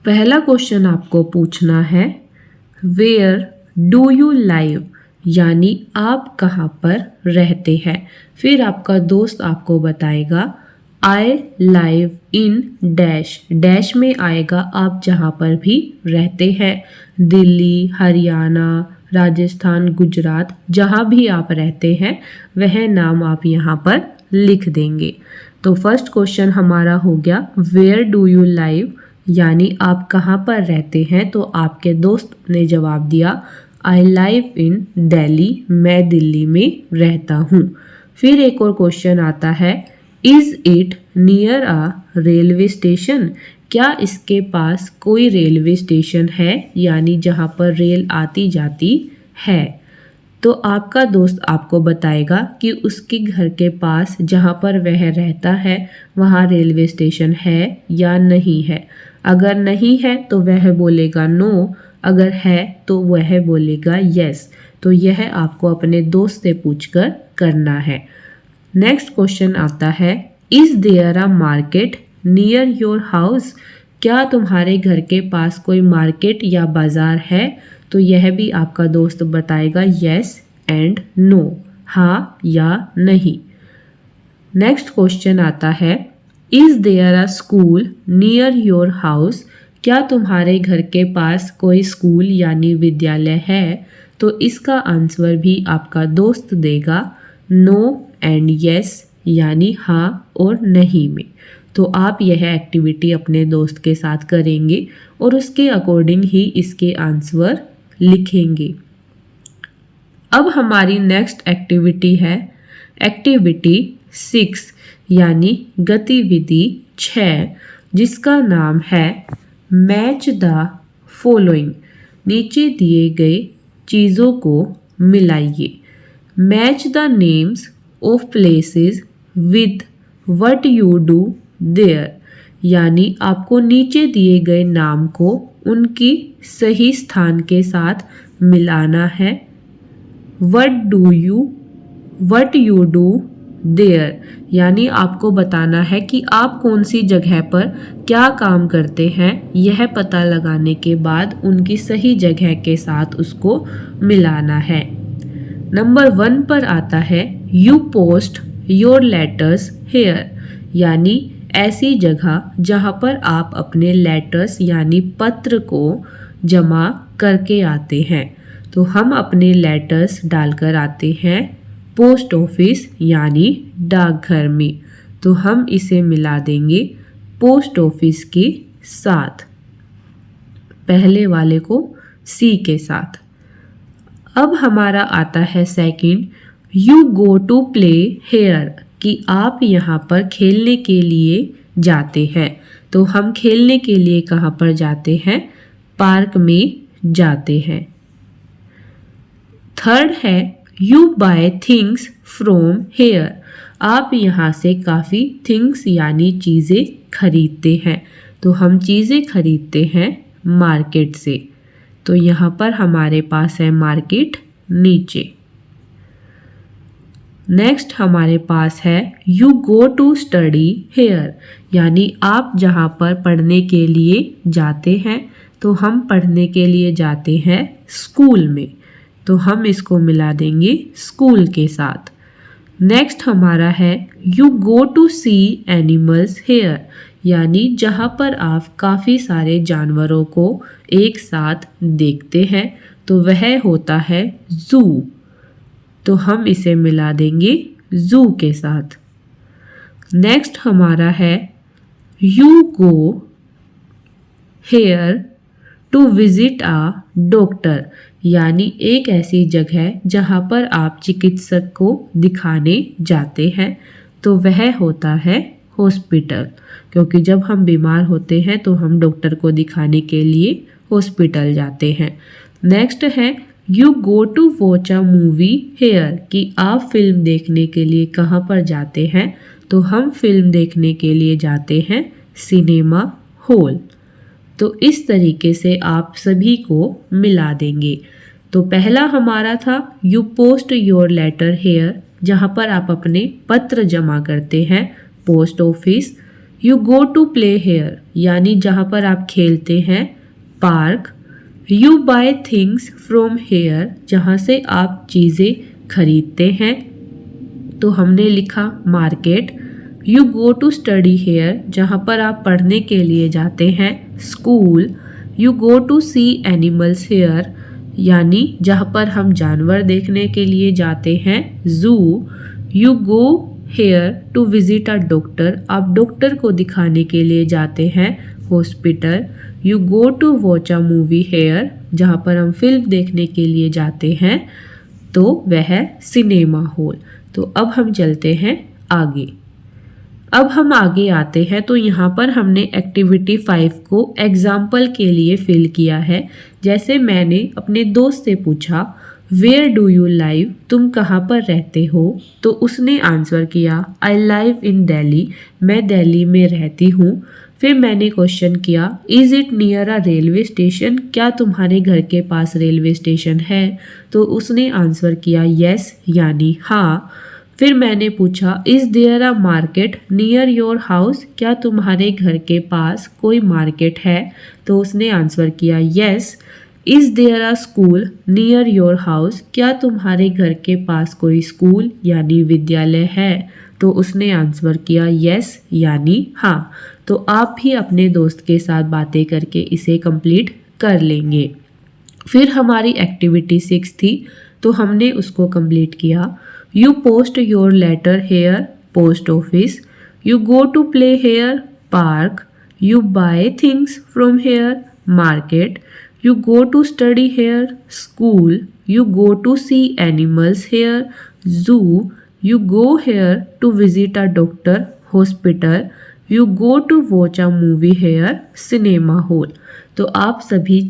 पहला क्वेश्चन आपको पूछना है वेयर डू यू लाइव, यानी आप कहाँ पर रहते हैं। फिर आपका दोस्त आपको बताएगा आई लाइव इन डैश, डैश में आएगा आप जहाँ पर भी रहते हैं, दिल्ली, हरियाणा, राजस्थान, गुजरात, जहाँ भी आप रहते हैं वह नाम आप यहाँ पर लिख देंगे। तो फर्स्ट क्वेश्चन हमारा हो गया वेयर डू यू लाइव, यानी आप कहाँ पर रहते हैं। तो आपके दोस्त ने जवाब दिया आई लाइव इन दिल्ली, मैं दिल्ली में रहता हूँ। फिर एक और क्वेश्चन आता है is it near a railway station, क्या इसके पास कोई रेलवे स्टेशन है, यानी जहाँ पर रेल आती जाती है। तो आपका दोस्त आपको बताएगा कि उसके घर के पास जहाँ पर वह रहता है वहाँ रेलवे स्टेशन है या नहीं है। अगर नहीं है तो वह बोलेगा नो, अगर है तो वह बोलेगा यस। तो यह आपको अपने दोस्त से पूछकर करना है। नेक्स्ट क्वेश्चन आता है is there a market near your house, क्या तुम्हारे घर के पास कोई मार्केट या बाज़ार है। तो यह भी आपका दोस्त बताएगा येस एंड नो, हाँ या नहीं। नेक्स्ट क्वेश्चन आता है is there a school near your house, क्या तुम्हारे घर के पास कोई स्कूल यानी विद्यालय है। तो इसका आंसर भी आपका दोस्त देगा नो एंड यस, यानी हाँ और नहीं में। तो आप यह एक्टिविटी अपने दोस्त के साथ करेंगे और उसके अकॉर्डिंग ही इसके आंसर लिखेंगे। अब हमारी नेक्स्ट एक्टिविटी है एक्टिविटी 6, यानी गतिविधि 6, जिसका नाम है मैच द फॉलोइंग। नीचे दिए गए चीज़ों को मिलाइए। Match the names of places with what you do there, यानी आपको नीचे दिए गए नाम को उनकी सही स्थान के साथ मिलाना है। व्हाट यू डू देयर, यानी आपको बताना है कि आप कौन सी जगह पर क्या काम करते हैं। यह पता लगाने के बाद उनकी सही जगह के साथ उसको मिलाना है। नंबर 1 पर आता है you post your letters here, यानी ऐसी जगह जहाँ पर आप अपने लेटर्स यानी पत्र को जमा करके आते हैं। तो हम अपने लेटर्स डालकर आते हैं पोस्ट ऑफिस यानी डाकघर में। तो हम इसे मिला देंगे पोस्ट ऑफिस के साथ, पहले वाले को सी के साथ। अब हमारा आता है second you go to play here, कि आप यहाँ पर खेलने के लिए जाते हैं। तो हम खेलने के लिए कहाँ पर जाते हैं, पार्क में जाते हैं। थर्ड है you buy things from here, आप यहाँ से काफ़ी थिंग्स यानी चीज़ें खरीदते हैं। तो हम चीज़ें खरीदते हैं मार्केट से। तो यहाँ पर हमारे पास है मार्केट नीचे। नेक्स्ट हमारे पास है you go to study here, यानी आप जहाँ पर पढ़ने के लिए जाते हैं। तो हम पढ़ने के लिए जाते हैं स्कूल में, तो हम इसको मिला देंगे स्कूल के साथ। नेक्स्ट हमारा है you go to see animals here, यानी जहाँ पर आप काफ़ी सारे जानवरों को एक साथ देखते हैं, तो वह होता है ज़ू। तो हम इसे मिला देंगे ज़ू के साथ। नेक्स्ट हमारा है you go here to visit a doctor, यानी एक ऐसी जगह जहाँ पर आप चिकित्सक को दिखाने जाते हैं, तो वह होता है हॉस्पिटल, क्योंकि जब हम बीमार होते हैं तो हम डॉक्टर को दिखाने के लिए हॉस्पिटल जाते हैं। नेक्स्ट है you go to watch a movie here, कि आप फिल्म देखने के लिए कहाँ पर जाते हैं, तो हम फिल्म देखने के लिए जाते हैं सिनेमा हॉल। तो इस तरीके से आप सभी को मिला देंगे। तो पहला हमारा था you post your letter here, जहाँ पर आप अपने पत्र जमा करते हैं post office. You go to play here, यानी जहाँ पर आप खेलते हैं park. You buy things from here, जहाँ से आप चीज़ें खरीदते हैं, तो हमने लिखा market. You go to study here, जहाँ पर आप पढ़ने के लिए जाते हैं school. You go to see animals here, यानी जहाँ पर हम जानवर देखने के लिए जाते हैं zoo. You go here to visit a doctor, आप डॉक्टर को दिखाने के लिए जाते हैं hospital. You go to watch a movie here, जहाँ पर हम फिल्म देखने के लिए जाते हैं, तो वह सिनेमा हॉल। तो अब हम चलते हैं आगे। अब हम आगे आते हैं, तो यहाँ पर हमने एक्टिविटी 5 को एग्जाम्पल के लिए फिल किया है। जैसे मैंने अपने दोस्त से पूछा वेयर डू यू लाइव, तुम कहाँ पर रहते हो, तो उसने आंसर किया आई लाइव इन दिल्ली, मैं दिल्ली में रहती हूँ। फिर मैंने क्वेश्चन किया is it near a railway station, क्या तुम्हारे घर के पास रेलवे स्टेशन है, तो उसने आंसर किया यस, यानी हाँ। फिर मैंने पूछा is there a market near your house, क्या तुम्हारे घर के पास कोई मार्केट है, तो उसने आंसर किया yes. Is there a school near your house, क्या तुम्हारे घर के पास कोई स्कूल यानी विद्यालय है, तो उसने आंसर किया यस, यानी हाँ। तो आप भी अपने दोस्त के साथ बातें करके इसे कंप्लीट कर लेंगे। फिर हमारी एक्टिविटी 6 थी, तो हमने उसको कंप्लीट किया। You post your letter here post office. You go to play here park. You buy things from here market. You go to study here school. You go to see animals here zoo. You go here to visit a doctor hospital. You go to watch a movie here cinema hall. तो आप सभी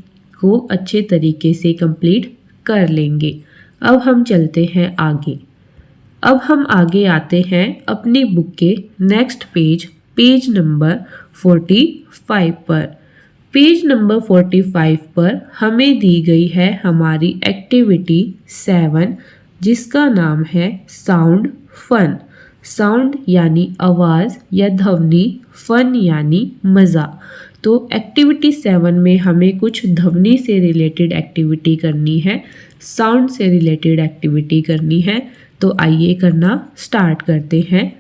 को अच्छे तरीके से कंप्लीट कर लेंगे। अब हम चलते हैं आगे। अब हम आगे आते हैं अपनी बुक के नेक्स्ट पेज नंबर 45 पर। पेज नंबर 45 पर हमें दी गई है हमारी एक्टिविटी 7, जिसका नाम है साउंड फन। साउंड यानी आवाज़ या ध्वनि, फन यानी मज़ा। तो एक्टिविटी 7 में हमें कुछ ध्वनि से रिलेटेड एक्टिविटी करनी है, साउंड से रिलेटेड एक्टिविटी करनी है। तो आइए करना स्टार्ट करते हैं।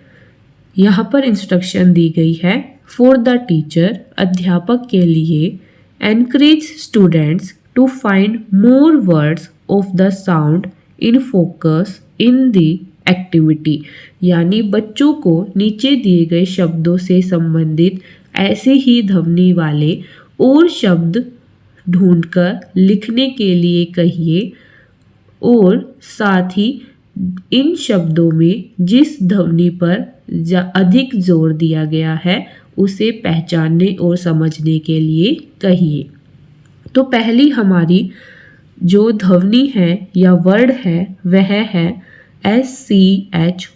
यहाँ पर इंस्ट्रक्शन दी गई है फॉर द टीचर, अध्यापक के लिए। Encourage students to find more words of the sound in focus in the activity, यानी बच्चों को नीचे दिए गए शब्दों से संबंधित ऐसे ही ध्वनि वाले और शब्द ढूंढकर लिखने के लिए कहिए, और साथ ही इन शब्दों में जिस ध्वनि पर अधिक जोर दिया गया है उसे पहचानने और समझने के लिए कहिए। तो पहली हमारी जो ध्वनि है या वर्ड है वह है SCHOOL,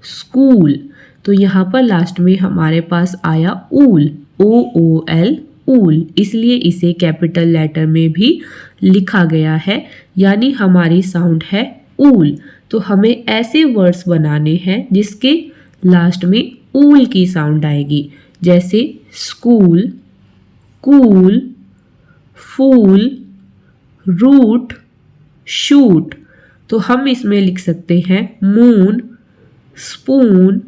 स्कूल। तो यहाँ पर लास्ट में हमारे पास आया ऊल, OOL, ऊल, इसलिए इसे कैपिटल लेटर में भी लिखा गया है, यानी हमारी साउंड है ऊल। तो हमें ऐसे वर्ड्स बनाने हैं जिसके लास्ट में ऊल की साउंड आएगी, जैसे school, cool, fool, root, shoot. तो हम इसमें लिख सकते हैं moon, spoon,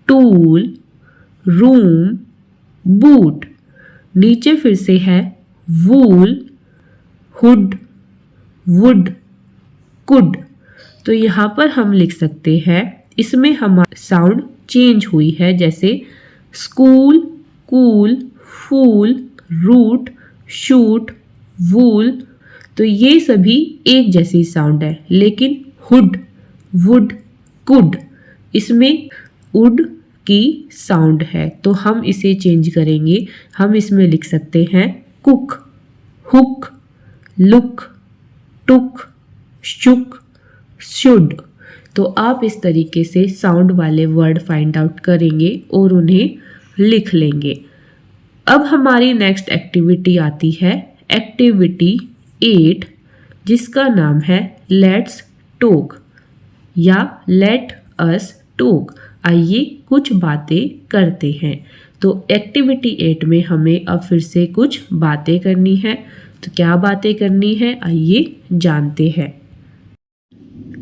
tool, room, boot. नीचे फिर से है वूल, हुड, वुड, कुड। तो यहाँ पर हम लिख सकते हैं, इसमें हमारी साउंड चेंज हुई है, जैसे school, cool, fool, root, shoot, वूल। तो ये सभी एक जैसी साउंड है, लेकिन हुड, वुड, कुड, इसमें उड की साउंड है। तो हम इसे चेंज करेंगे, हम इसमें लिख सकते हैं cook, hook, look, took, shook, should. तो आप इस तरीके से साउंड वाले वर्ड फाइंड आउट करेंगे और उन्हें लिख लेंगे। अब हमारी नेक्स्ट एक्टिविटी आती है एक्टिविटी 8, जिसका नाम है लेट्स टॉक या लेट अस टॉक। आइए कुछ बातें करते हैं। तो एक्टिविटी 8 में हमें अब फिर से कुछ बातें करनी है। तो क्या बातें करनी है, आइए जानते हैं।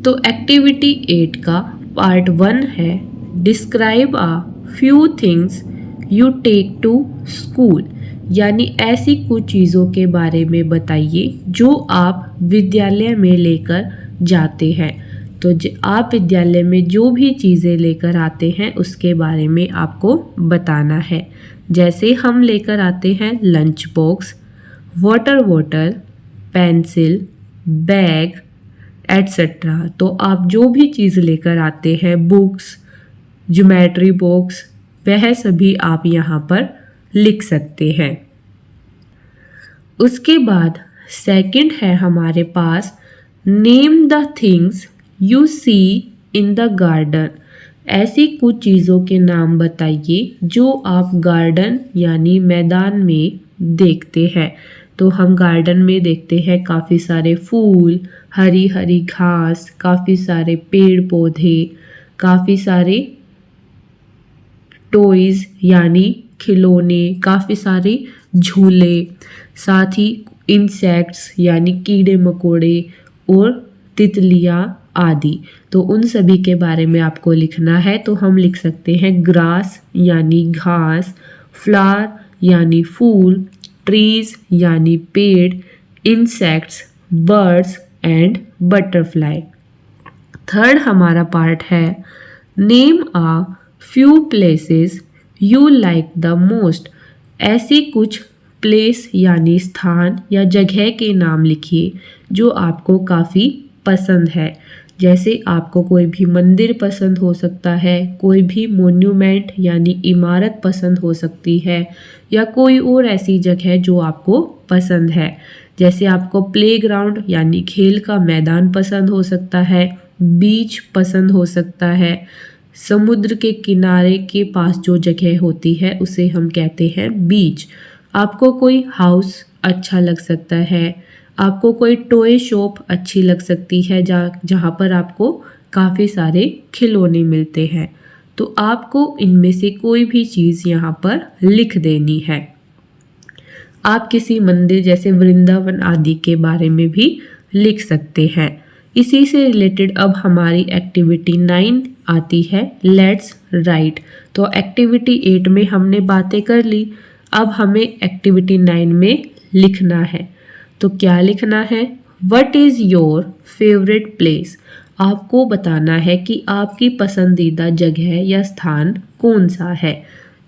तो एक्टिविटी 8 का पार्ट 1 है describe a few things you take to school, यानी ऐसी कुछ चीज़ों के बारे में बताइए जो आप विद्यालय में लेकर जाते हैं। तो आप विद्यालय में जो भी चीज़ें लेकर आते हैं उसके बारे में आपको बताना है। जैसे हम लेकर आते हैं lunch box, water bottle, pencil, bag etcetera. तो आप जो भी चीज़ लेकर आते हैं, बुक्स, ज्योमेट्री बॉक्स, वह सभी आप यहाँ पर लिख सकते हैं। उसके बाद सेकंड है हमारे पास name the things you see in the garden. ऐसी कुछ चीज़ों के नाम बताइए जो आप गार्डन यानी मैदान में देखते हैं। तो हम गार्डन में देखते हैं काफ़ी सारे फूल, हरी हरी घास, काफ़ी सारे पेड़ पौधे, काफ़ी सारे टॉयज़ यानी खिलौने, काफ़ी सारे झूले, साथ ही इंसेक्ट्स यानी कीड़े मकोड़े और तितलियाँ आदि। तो उन सभी के बारे में आपको लिखना है। तो हम लिख सकते हैं ग्रास यानी घास, फ्लावर यानी फूल, ट्रीज यानी पेड़, insects, birds and butterfly. Third हमारा पार्ट है name a few places you like the most. ऐसी कुछ प्लेस यानी स्थान या जगह के नाम लिखिए जो आपको काफ़ी पसंद है। जैसे आपको कोई भी मंदिर पसंद हो सकता है, कोई भी मोन्यूमेंट यानी इमारत पसंद हो सकती है, या कोई और ऐसी जगह जो आपको पसंद है। जैसे आपको प्लेग्राउंड यानी खेल का मैदान पसंद हो सकता है, बीच पसंद हो सकता है, समुद्र के किनारे के पास जो जगह होती है उसे हम कहते हैं बीच। आपको कोई हाउस अच्छा लग सकता है, आपको कोई टॉय शॉप अच्छी लग सकती है जहाँ पर आपको काफ़ी सारे खिलौने मिलते हैं। तो आपको इनमें से कोई भी चीज़ यहाँ पर लिख देनी है। आप किसी मंदिर जैसे वृंदावन आदि के बारे में भी लिख सकते हैं। इसी से रिलेटेड अब हमारी एक्टिविटी 9 आती है लेट्स राइट। तो एक्टिविटी 8 में हमने बातें कर ली, अब हमें एक्टिविटी 9 में लिखना है। तो क्या लिखना है, what is your favourite place. आपको बताना है कि आपकी पसंदीदा जगह या स्थान कौन सा है।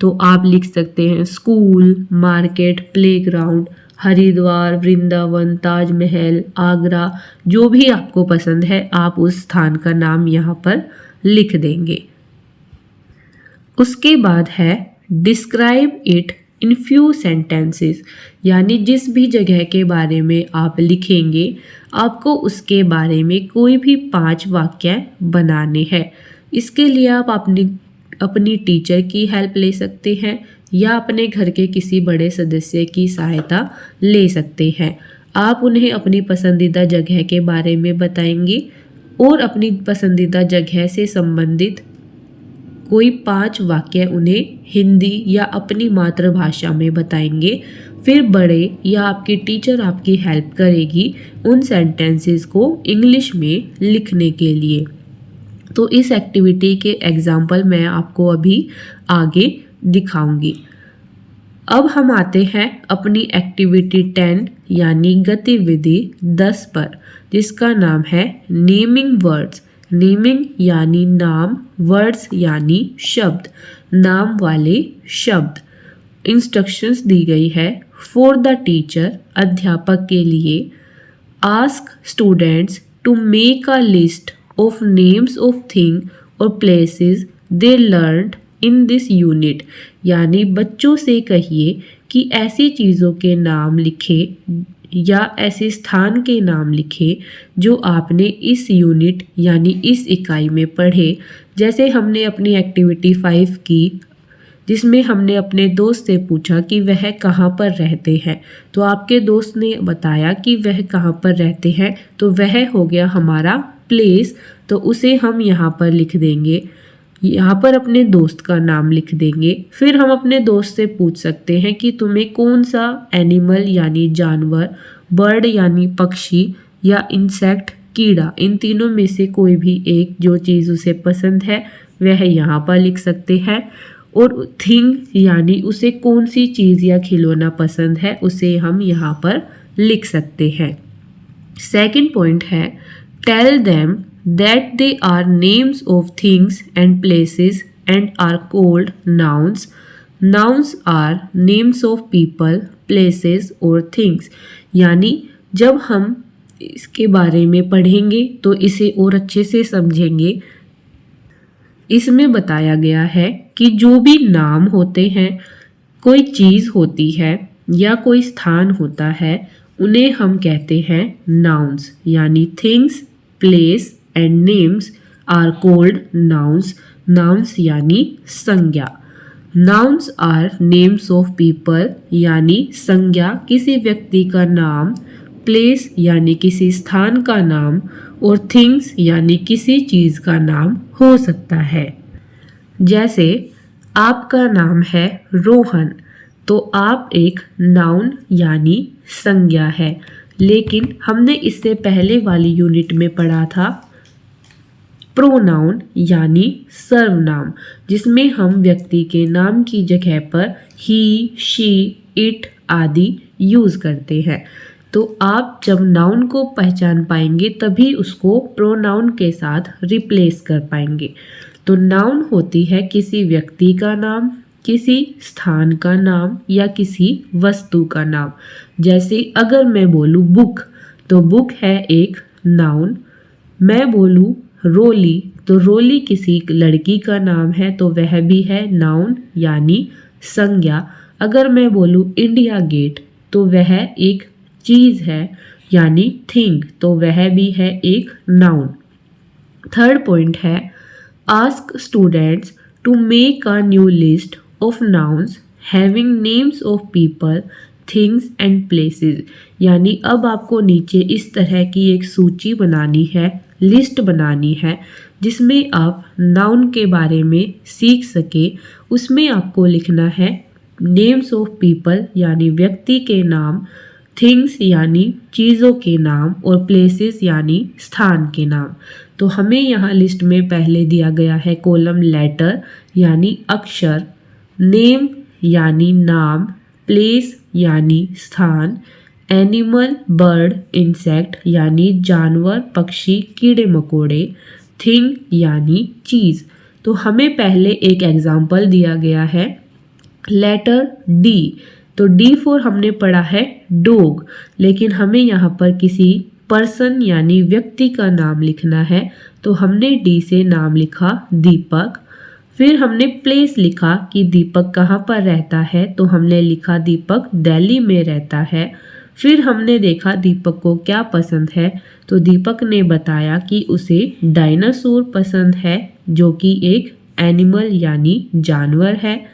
तो आप लिख सकते हैं school, market, playground, Haridwar, Vrindavan, Taj Mahal, Agra, जो भी आपको पसंद है आप उस स्थान का नाम यहाँ पर लिख देंगे। उसके बाद है describe it in few sentences, यानी जिस भी जगह के बारे में आप लिखेंगे आपको उसके बारे में कोई भी 5 वाक्य बनाने हैं। इसके लिए आप अपनी टीचर की हेल्प ले सकते हैं या अपने घर के किसी बड़े सदस्य की सहायता ले सकते हैं। आप उन्हें अपनी पसंदीदा जगह के बारे में बताएंगे और अपनी पसंदीदा जगह से संबंधित कोई 5 वाक्य उन्हें हिंदी या अपनी मातृभाषा में बताएंगे। फिर बड़े या आपकी टीचर आपकी हेल्प करेगी उन सेंटेंसेस को इंग्लिश में लिखने के लिए। तो इस एक्टिविटी के एग्जाम्पल मैं आपको अभी आगे दिखाऊंगी। अब हम आते हैं अपनी एक्टिविटी 10 यानी गतिविधि 10 पर, जिसका नाम है नेमिंग वर्ड्स। नेमिंग यानी नाम, वर्ड्स यानी शब्द, नाम वाले शब्द। इंस्ट्रक्शंस दी गई है फॉर द टीचर, अध्यापक के लिए। Ask students to make a list of names of thing और places they learned in this unit, यानी बच्चों से कहिए कि ऐसी चीज़ों के नाम लिखे या ऐसे स्थान के नाम लिखे जो आपने इस यूनिट यानी इस इकाई में पढ़े। जैसे हमने अपनी एक्टिविटी 5 की, जिसमें हमने अपने दोस्त से पूछा कि वह कहाँ पर रहते हैं, तो आपके दोस्त ने बताया कि वह कहाँ पर रहते हैं, तो वह हो गया हमारा प्लेस। तो उसे हम यहाँ पर लिख देंगे, यहाँ पर अपने दोस्त का नाम लिख देंगे। फिर हम अपने दोस्त से पूछ सकते हैं कि तुम्हें कौन सा एनिमल यानी जानवर, बर्ड यानी पक्षी, या इंसेक्ट कीड़ा, इन तीनों में से कोई भी एक जो चीज़ उसे पसंद है वह यहाँ पर लिख सकते हैं। और थिंग यानी उसे कौन सी चीज़ या खिलौना पसंद है उसे हम यहाँ पर लिख सकते हैं। सेकंड पॉइंट है tell them that they are names of things and places and are called nouns. Nouns are names of people, places or things. यानी जब हम इसके बारे में पढ़ेंगे तो इसे और अच्छे से समझेंगे। इसमें बताया गया है कि जो भी नाम होते हैं, कोई चीज़ होती है या कोई स्थान होता है, उन्हें हम कहते हैं nouns, यानी things, place and names are called nouns. Nouns यानी संज्ञा। Nouns are names of people यानी संज्ञा किसी व्यक्ति का नाम, place यानी किसी स्थान का नाम, और things यानी किसी चीज़ का नाम हो सकता है। जैसे आपका नाम है रोहन, तो आप एक नाउन यानी संज्ञा है। लेकिन हमने इससे पहले वाली यूनिट में पढ़ा था प्रोनाउन यानी सर्वनाम, जिसमें हम व्यक्ति के नाम की जगह पर ही, शी, इट आदि यूज़ करते हैं। तो आप जब नाउन को पहचान पाएंगे तभी उसको प्रोनाउन के साथ रिप्लेस कर पाएंगे। तो नाउन होती है किसी व्यक्ति का नाम, किसी स्थान का नाम या किसी वस्तु का नाम। जैसे अगर मैं बोलूँ बुक, तो बुक है एक नाउन। मैं बोलूँ रोली, तो रोली किसी लड़की का नाम है, तो वह भी है नाउन यानी संज्ञा। अगर मैं बोलूँ इंडिया गेट, तो वह एक चीज़ है यानी थिंग, तो वह भी है एक नाउन। थर्ड पॉइंट है ask students to make a new list of nouns having names of people, things and places. यानी अब आपको नीचे इस तरह की एक सूची बनानी है, लिस्ट बनानी है, जिसमें आप नाउन के बारे में सीख सके। उसमें आपको लिखना है नेम्स ऑफ पीपल यानी व्यक्ति के नाम, थिंग्स यानी चीज़ों के नाम, और प्लेसेस यानी स्थान के नाम। तो हमें यहाँ लिस्ट में पहले दिया गया है कॉलम लेटर यानी अक्षर, नेम यानी नाम, प्लेस यानी स्थान, एनिमल, बर्ड, इंसेक्ट यानी जानवर, पक्षी, कीड़े मकोड़े, थिंग यानी चीज़। तो हमें पहले एक एग्जाम्पल दिया गया है लेटर डी। तो डी फॉर हमने पढ़ा है डॉग, लेकिन हमें यहाँ पर किसी पर्सन यानी व्यक्ति का नाम लिखना है, तो हमने डी से नाम लिखा दीपक। फिर हमने प्लेस लिखा कि दीपक कहाँ पर रहता है, तो हमने लिखा दीपक दिल्ली में रहता है। फिर हमने देखा दीपक को क्या पसंद है, तो दीपक ने बताया कि उसे डायनासोर पसंद है, जो कि एक एनिमल यानी जानवर है।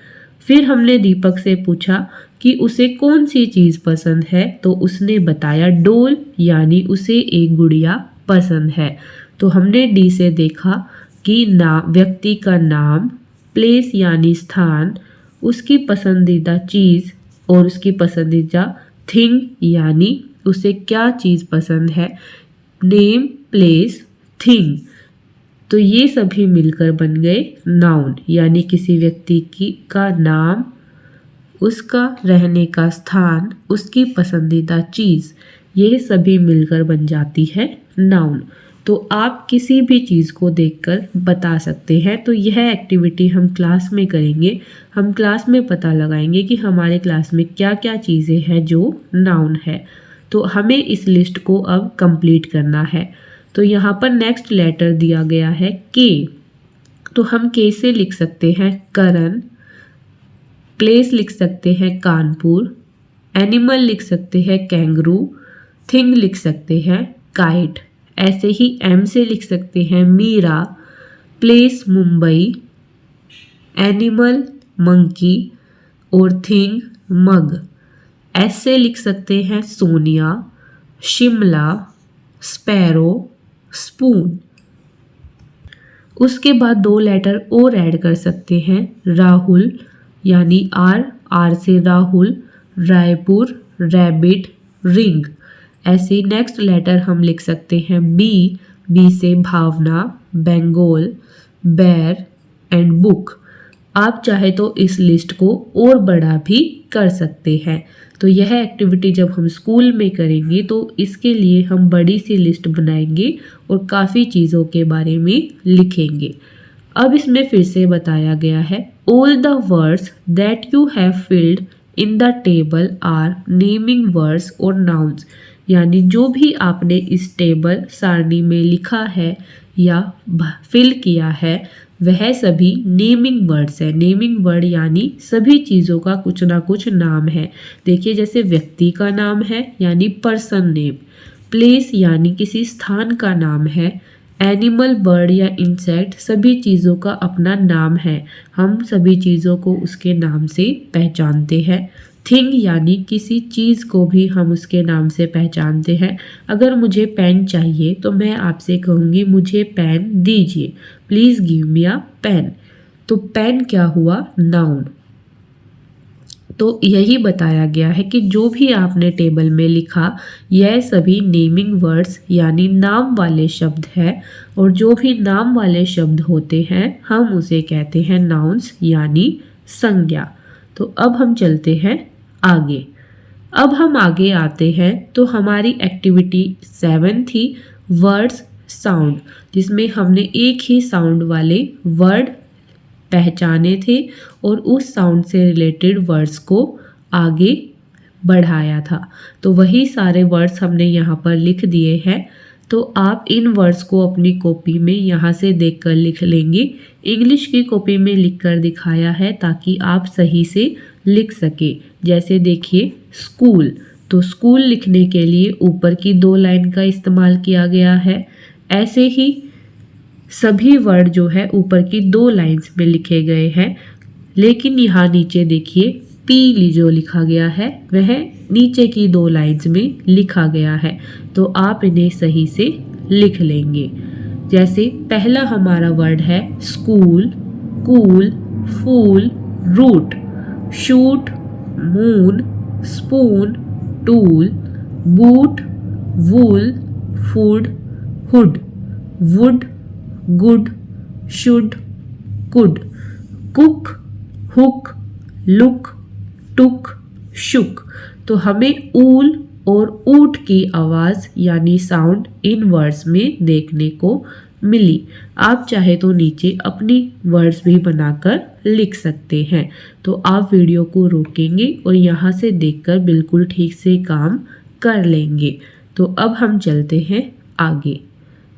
फिर हमने दीपक से पूछा कि उसे कौन सी चीज़ पसंद है, तो उसने बताया डोल, यानी उसे एक गुड़िया पसंद है। तो हमने डी से देखा कि व्यक्ति का नाम, प्लेस यानी स्थान, उसकी पसंदीदा चीज़ और उसकी पसंदीदा थिंग यानी उसे क्या चीज़ पसंद है, नेम, प्लेस, थिंग। तो ये सभी मिलकर बन गए नाउन, यानी किसी व्यक्ति का नाम, उसका रहने का स्थान, उसकी पसंदीदा चीज़, ये सभी मिलकर बन जाती है नाउन। तो आप किसी भी चीज़ को देखकर बता सकते हैं। तो यह एक्टिविटी हम क्लास में करेंगे। हम क्लास में पता लगाएंगे कि हमारे क्लास में क्या क्या चीज़ें हैं जो नाउन है। तो हमें इस लिस्ट को अब कंप्लीट करना है। तो यहाँ पर नेक्स्ट लेटर दिया गया है के। तो हम के से लिख सकते हैं करण, प्लेस लिख सकते हैं कानपुर, एनिमल लिख सकते हैं कैंगरू, थिंग लिख सकते हैं काइट। ऐसे ही एम से लिख सकते हैं Meera, place Mumbai, animal monkey और थिंग मग। एस से लिख सकते हैं सोनिया, शिमला, स्पैरो, स्पून। उसके बाद 2 लेटर और ऐड कर सकते हैं, राहुल यानी आर से राहुल, रायपुर, रैबिट, रिंग। ऐसे नेक्स्ट लेटर हम लिख सकते हैं बी से भावना, बंगाल, बेर एंड बुक। आप चाहे तो इस लिस्ट को और बड़ा भी कर सकते हैं। तो यह एक्टिविटी जब हम स्कूल में करेंगे तो इसके लिए हम बड़ी सी लिस्ट बनाएंगे और काफ़ी चीज़ों के बारे में लिखेंगे। अब इसमें फिर से बताया गया है, all the words that you have filled in the table are naming words और नाउन्स। यानी जो भी आपने इस टेबल सारणी में लिखा है या फिल किया है वह सभी नेमिंग वर्ड्स है। नेमिंग वर्ड यानी सभी चीज़ों का कुछ ना कुछ नाम है। देखिए जैसे व्यक्ति का नाम है यानी पर्सन नेम, प्लेस यानी किसी स्थान का नाम है, एनिमल, बर्ड या इंसेक्ट सभी चीज़ों का अपना नाम है, हम सभी चीज़ों को उसके नाम से पहचानते हैं। थिंग यानी किसी चीज़ को भी हम उसके नाम से पहचानते हैं। अगर मुझे पेन चाहिए तो मैं आपसे कहूँगी मुझे पेन दीजिए, please give me a pen. तो पेन क्या हुआ, नाउन। तो यही बताया गया है कि जो भी आपने टेबल में लिखा यह सभी नेमिंग वर्ड्स यानी नाम वाले शब्द है, और जो भी नाम वाले शब्द होते हैं हम उसे कहते हैं नाउन्स यानी संज्ञा। तो अब हम चलते हैं आगे। अब हम आगे आते हैं तो हमारी एक्टिविटी 7 थी वर्ड्स साउंड, जिसमें हमने एक ही साउंड वाले वर्ड पहचाने थे और उस साउंड से रिलेटेड वर्ड्स को आगे बढ़ाया था। तो वही सारे वर्ड्स हमने यहाँ पर लिख दिए हैं। तो आप इन वर्ड्स को अपनी कॉपी में यहाँ से देखकर लिख लेंगे। इंग्लिश की कॉपी में लिखकर दिखाया है ताकि आप सही से लिख सके। जैसे देखिए स्कूल, तो स्कूल लिखने के लिए ऊपर की 2 लाइन का इस्तेमाल किया गया है। ऐसे ही सभी वर्ड जो है ऊपर की 2 लाइन्स में लिखे गए हैं, लेकिन यहाँ नीचे देखिए पी जो लिखा गया है वह नीचे की 2 लाइन्स में लिखा गया है। तो आप इन्हें सही से लिख लेंगे। जैसे पहला हमारा वर्ड है school, cool, fool, root, shoot, moon, spoon, tool, boot, wool, food, hood, wood, good, should, could, cook, hook, look, took, shook. तो हमें ऊल और ऊट की आवाज़ यानी साउंड इन वर्ड्स में देखने को मिली। आप चाहे तो नीचे अपनी वर्ड्स भी बनाकर लिख सकते हैं। तो आप वीडियो को रोकेंगे और यहाँ से देखकर बिल्कुल ठीक से काम कर लेंगे। तो अब हम चलते हैं आगे।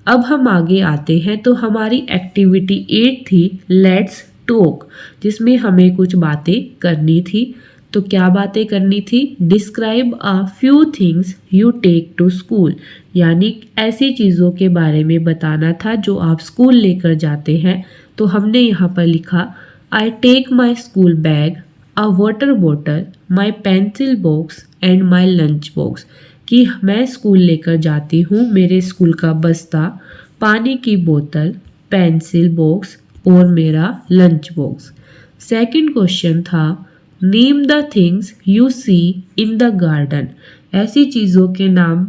अब हम आगे आते हैं तो हमारी एक्टिविटी 8 थी लेट्स टॉक, जिसमें हमें कुछ बातें करनी थी। तो क्या बातें करनी थी, describe a few things you take to school, यानी ऐसी चीज़ों के बारे में बताना था जो आप स्कूल लेकर जाते हैं। तो हमने यहाँ पर लिखा I take my school bag, a water bottle, my pencil box and my lunch box, कि मैं स्कूल लेकर जाती हूँ मेरे स्कूल का बस्ता, पानी की बोतल, पेंसिल बॉक्स और मेरा लंच बॉक्स। सेकंड क्वेश्चन था name the things you see in the garden, ऐसी चीज़ों के नाम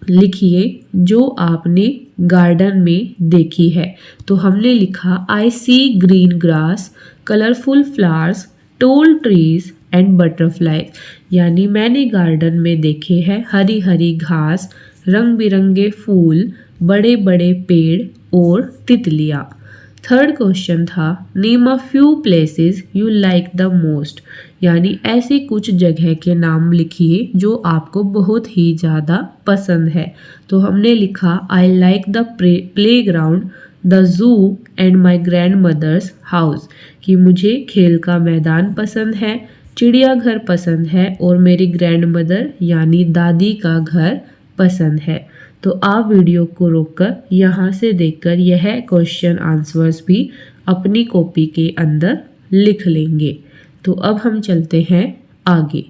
लिखिए जो आपने गार्डन में देखी है। तो हमने लिखा I see green grass, colourful flowers, tall trees and butterfly, यानी मैंने गार्डन में देखे हैं हरी हरी घास, रंग बिरंगे फूल, बड़े बड़े पेड़ और तितलियाँ। थर्ड क्वेश्चन था name a few places you like the most, यानी ऐसी कुछ जगह के नाम लिखिए जो आपको बहुत ही ज़्यादा पसंद है। तो हमने लिखा I like the playground, the zoo and my grandmother's house, कि मुझे खेल का मैदान पसंद है, चिड़ियाघर पसंद है और मेरी ग्रैंड मदर यानी दादी का घर पसंद है। तो आप वीडियो को रोककर यहाँ से देखकर यह क्वेश्चन आंसर्स भी अपनी कॉपी के अंदर लिख लेंगे। तो अब हम चलते हैं आगे।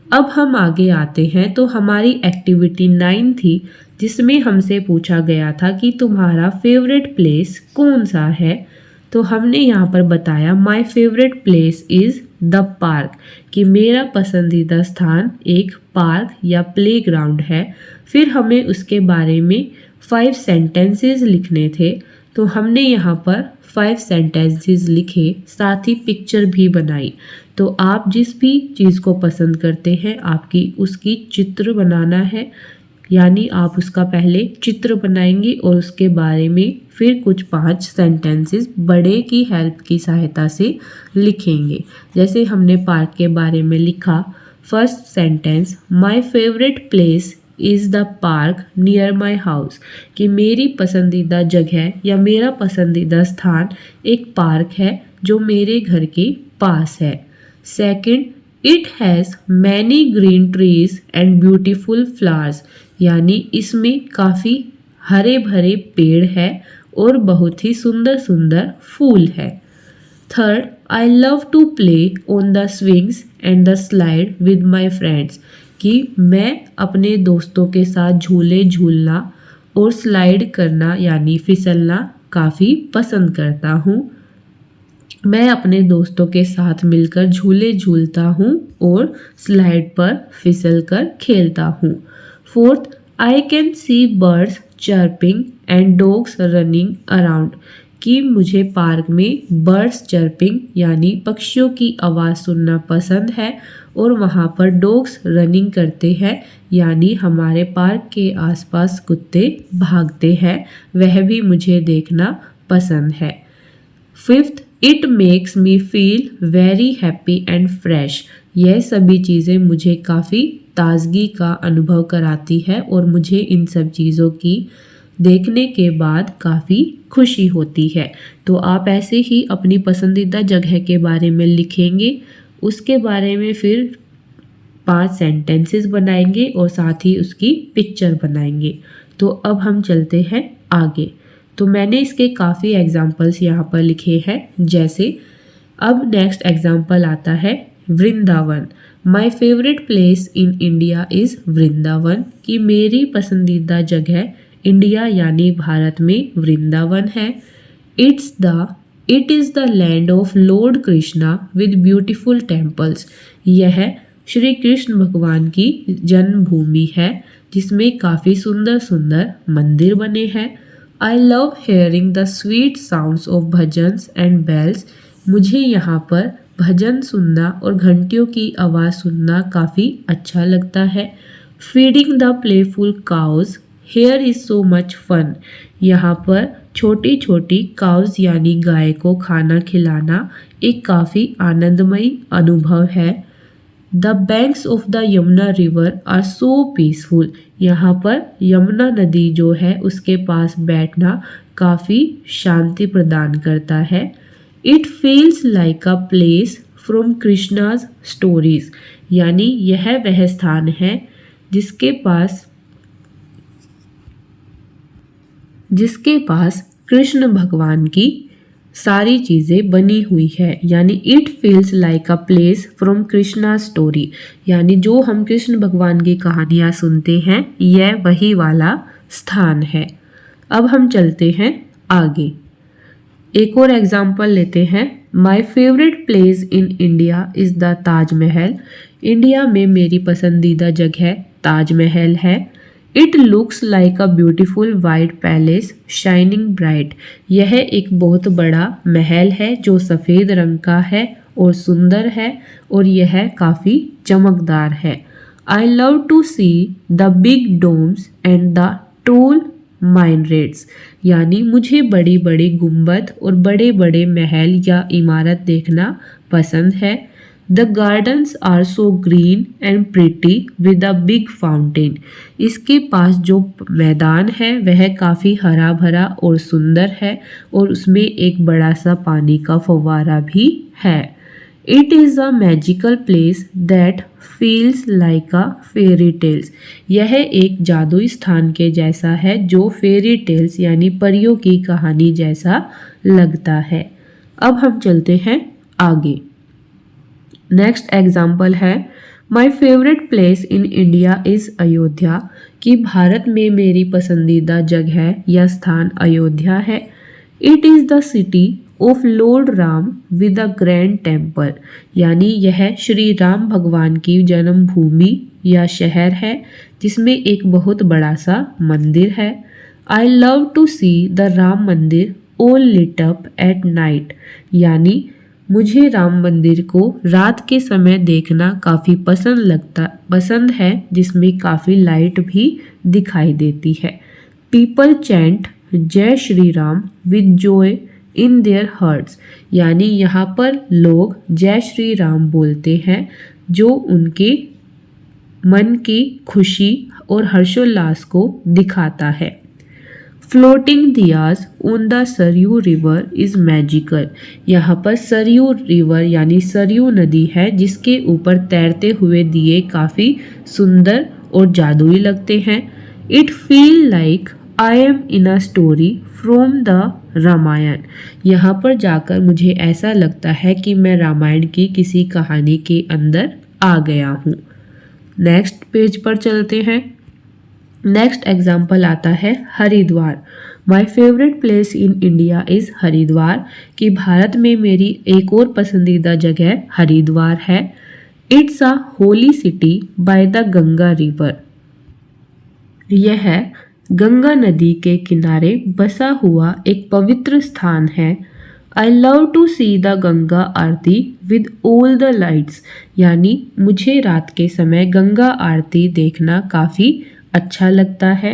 अब हम आगे आते हैं तो हमारी एक्टिविटी 9 थी जिसमें हमसे पूछा गया था कि तुम्हारा फेवरेट प्लेस कौन सा है। तो हमने यहाँ पर बताया my favourite place is the park, कि मेरा पसंदीदा स्थान एक पार्क या प्लेग्राउंड है। फिर हमें उसके बारे में 5 सेंटेंसेस लिखने थे। तो हमने यहाँ पर 5 सेंटेंसेस लिखे, साथ ही पिक्चर भी बनाई। तो आप जिस भी चीज़ को पसंद करते हैं आपकी उसकी चित्र बनाना है, यानी आप उसका पहले चित्र बनाएंगे और उसके बारे में फिर कुछ 5 सेंटेंसेस बड़े की हेल्प की सहायता से लिखेंगे। जैसे हमने पार्क के बारे में लिखा, first sentence my favourite place is the park near my house, कि मेरी पसंदीदा जगह या मेरा पसंदीदा स्थान एक पार्क है जो मेरे घर के पास है। Second, it has many green trees and beautiful flowers, यानी इसमें काफ़ी हरे भरे पेड़ है और बहुत ही सुंदर सुंदर फूल है। Third, I love to play on the swings and the slide with my friends, कि मैं अपने दोस्तों के साथ झूले झूलना और स्लाइड करना यानी फिसलना काफ़ी पसंद करता हूँ। मैं अपने दोस्तों के साथ मिलकर झूले झूलता हूँ और स्लाइड पर फिसल कर खेलता हूँ। Fourth, I can see birds chirping and dogs running around, कि मुझे पार्क में बर्ड्स चर्पिंग यानी पक्षियों की आवाज़ सुनना पसंद है और वहाँ पर डॉग्स रनिंग करते हैं, यानी हमारे पार्क के आसपास कुत्ते भागते हैं, वह भी मुझे देखना पसंद है। Fifth, it makes me feel very happy and fresh, यह सभी चीज़ें मुझे काफ़ी ताजगी का अनुभव कराती है और मुझे इन सब चीज़ों की देखने के बाद काफ़ी खुशी होती है। तो आप ऐसे ही अपनी पसंदीदा जगह के बारे में लिखेंगे, उसके बारे में फिर 5 सेंटेंसेस बनाएंगे और साथ ही उसकी पिक्चर बनाएंगे। तो अब हम चलते हैं आगे। तो मैंने इसके काफ़ी एग्जाम्पल्स यहाँ पर लिखे हैं। जैसे अब नेक्स्ट एग्जाम्पल आता है Vrindavan, my favourite place in India is Vrindavan, कि मेरी पसंदीदा जगह इंडिया यानी भारत में वृंदावन है। It is the land of Lord Krishna with beautiful temples, यह श्री कृष्ण भगवान की जन्मभूमि है जिसमें काफ़ी सुंदर सुंदर मंदिर बने हैं। I love hearing the sweet sounds of bhajans and bells, मुझे यहाँ पर भजन सुनना और घंटियों की आवाज़ सुनना काफ़ी अच्छा लगता है। Feeding the playful cows here is so much fun, यहाँ पर छोटी छोटी काउज यानी गाय को खाना खिलाना एक काफ़ी आनंदमयी अनुभव है। The banks of the Yamuna river are so peaceful, यहाँ पर यमुना नदी जो है उसके पास बैठना काफ़ी शांति प्रदान करता है। It feels like a place from Krishna's stories, यानी यह वह स्थान है जिसके पास कृष्ण भगवान की सारी चीज़ें बनी हुई है, यानी it feels like a place from Krishna story, यानी जो हम कृष्ण भगवान की कहानियाँ सुनते हैं यह वही वाला स्थान है। अब हम चलते हैं आगे, एक और एग्जाम्पल लेते हैं। My favourite place in India is the Taj Mahal, India में मेरी पसंदीदा जगह ताजमहल है। It looks like a beautiful white palace shining bright, यह एक बहुत बड़ा महल है जो सफ़ेद रंग का है और सुंदर है और यह काफ़ी चमकदार है। I love to see the big domes and the tall minarets, यानी मुझे बड़ी बड़ी गुंबद और बड़े बड़े महल या इमारत देखना पसंद है। The gardens are so green and pretty with a big fountain, इसके पास जो मैदान है वह काफ़ी हरा भरा और सुंदर है और उसमें एक बड़ा सा पानी का फव्वारा भी है। It is a magical place that feels like a fairy tales, यह एक जादुई स्थान के जैसा है जो फेरी टेल्स यानी परियों की कहानी जैसा लगता है। अब हम चलते हैं आगे, नेक्स्ट एग्जाम्पल है my favourite place in India is Ayodhya, कि भारत में मेरी पसंदीदा जगह या स्थान अयोध्या है। It is the city of Lord Ram with a grand temple, यानी यह श्री राम भगवान की जन्मभूमि या शहर है जिसमें एक बहुत बड़ा सा मंदिर है। I love to see the Ram mandir all lit up at night, यानी मुझे राम मंदिर को रात के समय देखना काफ़ी पसंद है जिसमें काफ़ी लाइट भी दिखाई देती है। पीपल चैंट जय Shri Ram with joy in their hearts, यानी यहाँ पर लोग जय श्री राम बोलते हैं जो उनके मन की खुशी और हर्षोल्लास को दिखाता है। Floating diyas on the Sarayu river is magical, यहाँ पर सरयू रिवर यानी सरयू नदी है जिसके ऊपर तैरते हुए दिए काफ़ी सुंदर और जादुई लगते हैं। It feel like I am in a story from the Ramayana, यहाँ पर जाकर मुझे ऐसा लगता है कि मैं रामायण की किसी कहानी के अंदर आ गया हूँ। नेक्स्ट पेज पर चलते हैं, नेक्स्ट एग्जाम्पल आता है Haridwar. My favourite place in India is Haridwar, कि भारत में मेरी एक और पसंदीदा जगह हरिद्वार है। It's a holy city by the Ganga river, यह गंगा नदी के किनारे बसा हुआ एक पवित्र स्थान है। I love to see the Ganga aarti with all the lights, यानी मुझे रात के समय गंगा आरती देखना काफ़ी अच्छा लगता है।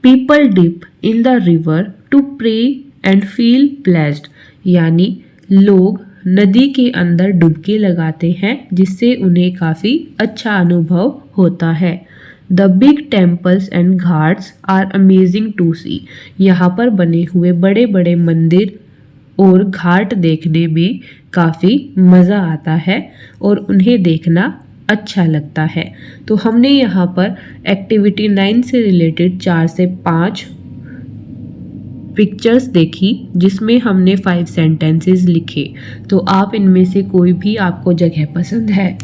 People dip in the river to pray and feel blessed, यानी लोग नदी के अंदर डुबकी लगाते हैं जिससे उन्हें काफ़ी अच्छा अनुभव होता है। The big temples and ghats are amazing to see, यहाँ पर बने हुए बड़े बड़े मंदिर और घाट देखने में काफ़ी मज़ा आता है और उन्हें देखना अच्छा लगता है। तो हमने यहाँ पर एक्टिविटी 9 से रिलेटेड 4 से 5 पिक्चर्स देखी जिसमें हमने 5 सेंटेंसेस लिखे। तो आप इनमें से कोई भी आपको जगह पसंद है,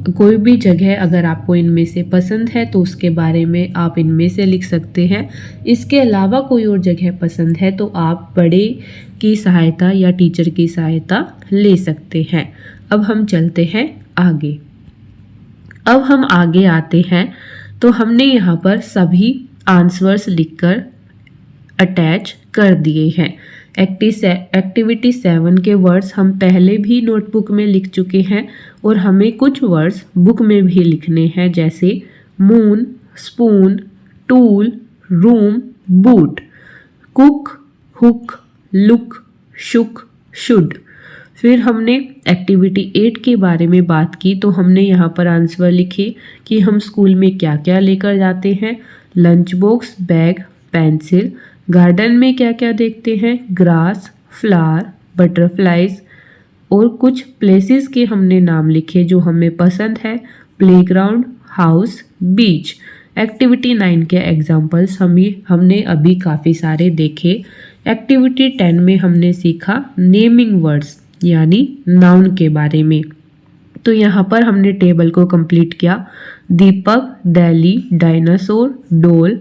कोई भी जगह अगर आपको इनमें से पसंद है तो उसके बारे में आप इनमें से लिख सकते हैं। इसके अलावा कोई और जगह पसंद है तो आप बड़े की सहायता या टीचर की सहायता ले सकते हैं। अब हम चलते हैं आगे, अब हम आगे आते हैं तो हमने यहाँ पर सभी आंसर्स लिखकर अटैच कर दिए हैं। एक्टिविटी 7 के वर्ड्स हम पहले भी नोटबुक में लिख चुके हैं और हमें कुछ वर्ड्स बुक में भी लिखने हैं, जैसे moon, spoon, tool, room, boot, cook, hook, look, shook, should. फिर हमने एक्टिविटी 8 के बारे में बात की तो हमने यहाँ पर आंसर लिखे कि हम स्कूल में क्या क्या लेकर जाते हैं, lunch box, bag, pencil. Garden में क्या क्या देखते हैं, ग्रास, फ्लावर, बटरफ्लाइज। और कुछ प्लेसेस के हमने नाम लिखे जो हमें पसंद है, प्लेग्राउंड, हाउस, बीच। एक्टिविटी 9 के एग्जाम्पल्स हमने अभी काफ़ी सारे देखे एक्टिविटी 10 में हमने सीखा नेमिंग वर्ड्स यानी नाउन के बारे में। तो यहाँ पर हमने टेबल को कंप्लीट किया। दीपक Delhi dinosaur doll,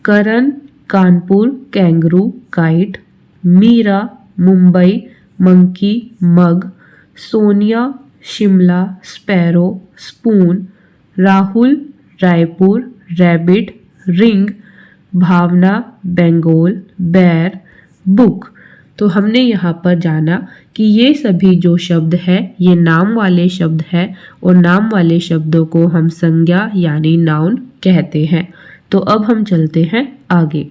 Karan Kanpur kangaroo kite, Meera Mumbai monkey mug, Sonia Shimla sparrow spoon, Rahul Raipur rabbit ring, Bhavana Bengal bear book. तो हमने यहाँ पर जाना कि ये सभी जो शब्द है ये नाम वाले शब्द है और नाम वाले शब्दों को हम संज्ञा यानी नाउन कहते हैं। तो अब हम चलते हैं आगे।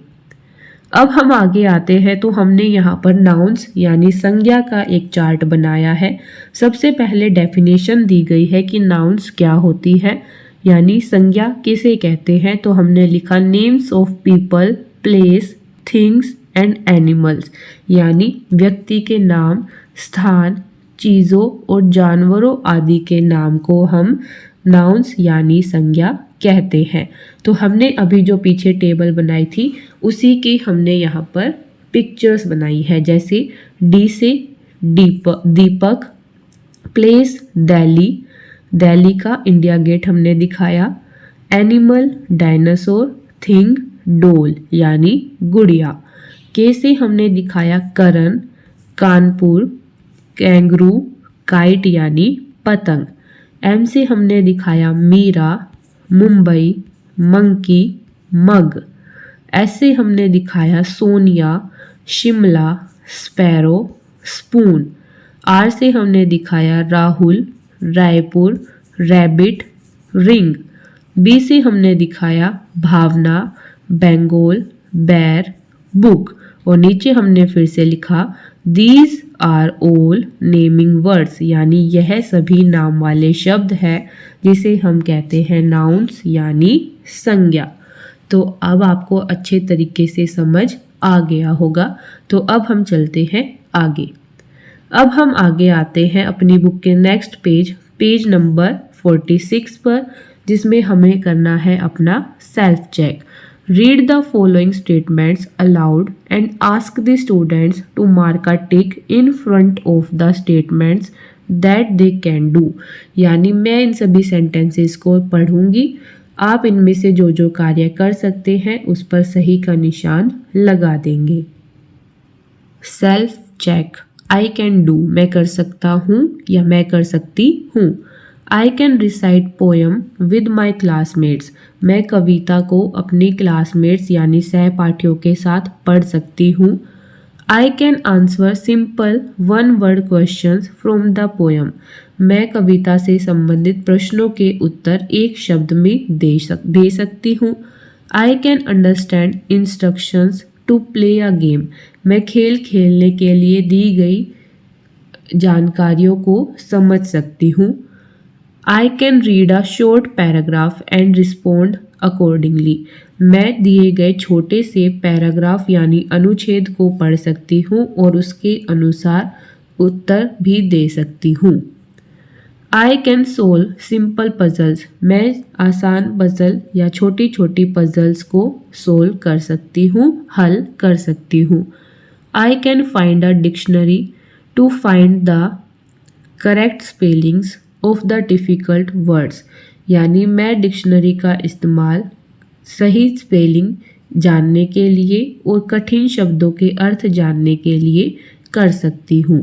अब हम आगे आते हैं तो हमने यहाँ पर नाउन्स यानी संज्ञा का एक चार्ट बनाया है। सबसे पहले डेफिनेशन दी गई है कि नाउन्स क्या होती है यानी संज्ञा किसे कहते हैं। तो हमने लिखा names of people place things and animals यानी व्यक्ति के नाम, स्थान, चीज़ों और जानवरों आदि के नाम को हम नाउन्स यानी संज्ञा कहते हैं। तो हमने अभी जो पीछे टेबल बनाई थी उसी की हमने यहाँ पर पिक्चर्स बनाई है। जैसे डी से दीपक, प्लेस दिल्ली, दिल्ली का इंडिया गेट हमने दिखाया, एनिमल डायनासोर, थिंग डोल यानी गुड़िया, के से हमने दिखाया करण, कानपुर, कैंगरू, काइट यानी पतंग, एम से हमने दिखाया Meera, Mumbai, monkey, mug, S से हमने दिखाया Sonia, Shimla, sparrow, spoon, R से हमने दिखाया Rahul, Raipur, rabbit, ring, B से हमने दिखाया भावना, बंगाल, बेर, बुक और नीचे हमने फिर से लिखा these are all naming words यानी यह सभी नाम वाले शब्द है जिसे हम कहते हैं नाउन्स यानी संज्ञा। तो अब आपको अच्छे तरीके से समझ आ गया होगा। तो अब हम चलते हैं आगे। अब हम आगे आते हैं अपनी बुक के नेक्स्ट पेज नंबर 46 पर, जिसमें हमें करना है अपना self check. Read the following statements aloud and ask the students to mark a tick in front of the statements that they can do। यानी मैं इन सभी सेंटेंसेस को पढ़ूंगी, आप इनमें से जो जो कार्य कर सकते हैं उस पर सही का निशान लगा देंगे। Self check. I can do मैं कर सकता हूँ या मैं कर सकती हूँ। I can recite poem with my classmates मैं कविता को अपने क्लासमेट्स यानी सहपाठियों के साथ पढ़ सकती हूँ। I can answer simple one word questions from the poem मैं कविता से संबंधित प्रश्नों के उत्तर एक शब्द में दे सकती हूँ। I can understand instructions to play a game मैं खेल खेलने के लिए दी गई जानकारियों को समझ सकती हूँ। I can read a short paragraph and respond accordingly मैं दिए गए छोटे से पैराग्राफ यानी अनुच्छेद को पढ़ सकती हूँ और उसके अनुसार उत्तर भी दे सकती हूँ। I can solve simple puzzles मैं आसान पजल या छोटी छोटी पजल्स को सोल्व कर सकती हूँ, हल कर सकती हूँ। I can find a dictionary to find the correct spellings of the difficult words यानी मैं डिक्शनरी का इस्तेमाल सही स्पेलिंग जानने के लिए और कठिन शब्दों के अर्थ जानने के लिए कर सकती हूँ।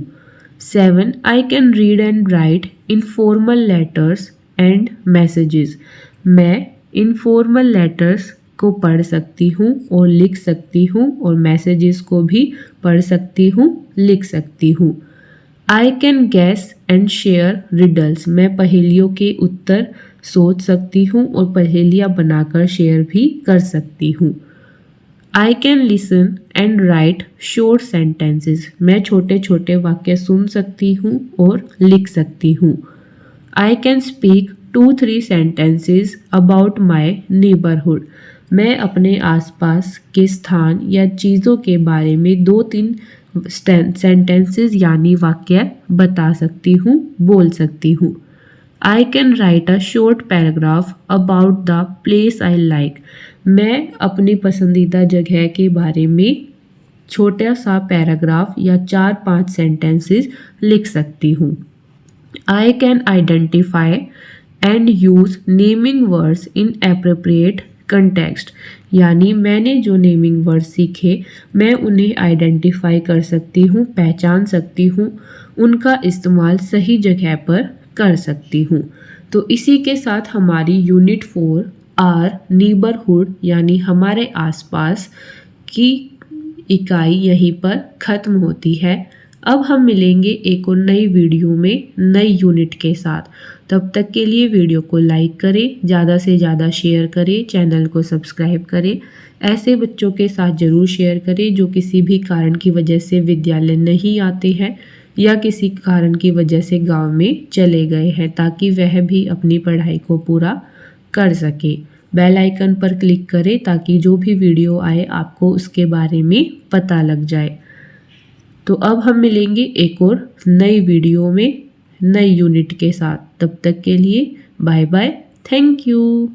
7 I can read and right informal letters and messages मैं इनफॉर्मल लेटर्स को पढ़ सकती हूँ और लिख सकती हूँ और मैसेजेस को भी पढ़ सकती हूँ, लिख सकती हूँ। I can gas and share riddles मैं पहेलियों के उत्तर सोच सकती हूँ और पहेलियाँ बनाकर शेयर भी कर सकती हूँ। I can listen and right short sentences मैं छोटे छोटे वाक्य सुन सकती हूँ और लिख सकती हूँ। I can speak 2-3 sentences about my neighbourhood मैं अपने आसपास के स्थान या चीज़ों के बारे में 2-3 सेंटेंसेस यानी वाक्य बता सकती हूँ, बोल सकती हूँ। I can write a short paragraph about the place I like मैं अपनी पसंदीदा जगह के बारे में छोटा सा पैराग्राफ या 4-5 सेंटेंसेस लिख सकती हूँ। I can identify and use naming words in appropriate context, यानी मैंने जो नेमिंग वर्ड सीखे मैं उन्हें आइडेंटिफाई कर सकती हूँ, पहचान सकती हूँ, उनका इस्तेमाल सही जगह पर कर सकती हूँ। तो इसी के साथ हमारी यूनिट 4 आर नीबरहुड यानी हमारे आसपास की इकाई यहीं पर ख़त्म होती है। अब हम मिलेंगे एक और नई वीडियो में नई यूनिट के साथ। तब तक के लिए वीडियो को लाइक करें, ज़्यादा से ज़्यादा शेयर करें, चैनल को सब्सक्राइब करें। ऐसे बच्चों के साथ ज़रूर शेयर करें जो किसी भी कारण की वजह से विद्यालय नहीं आते हैं या किसी कारण की वजह से गांव में चले गए हैं, ताकि वह भी अपनी पढ़ाई को पूरा कर सके। बेल आइकन पर क्लिक करें ताकि जो भी वीडियो आए आपको उसके बारे में पता लग जाए। तो अब हम मिलेंगे एक और नई वीडियो में नई यूनिट के साथ। तब तक के लिए बाय बाय, थैंक यू।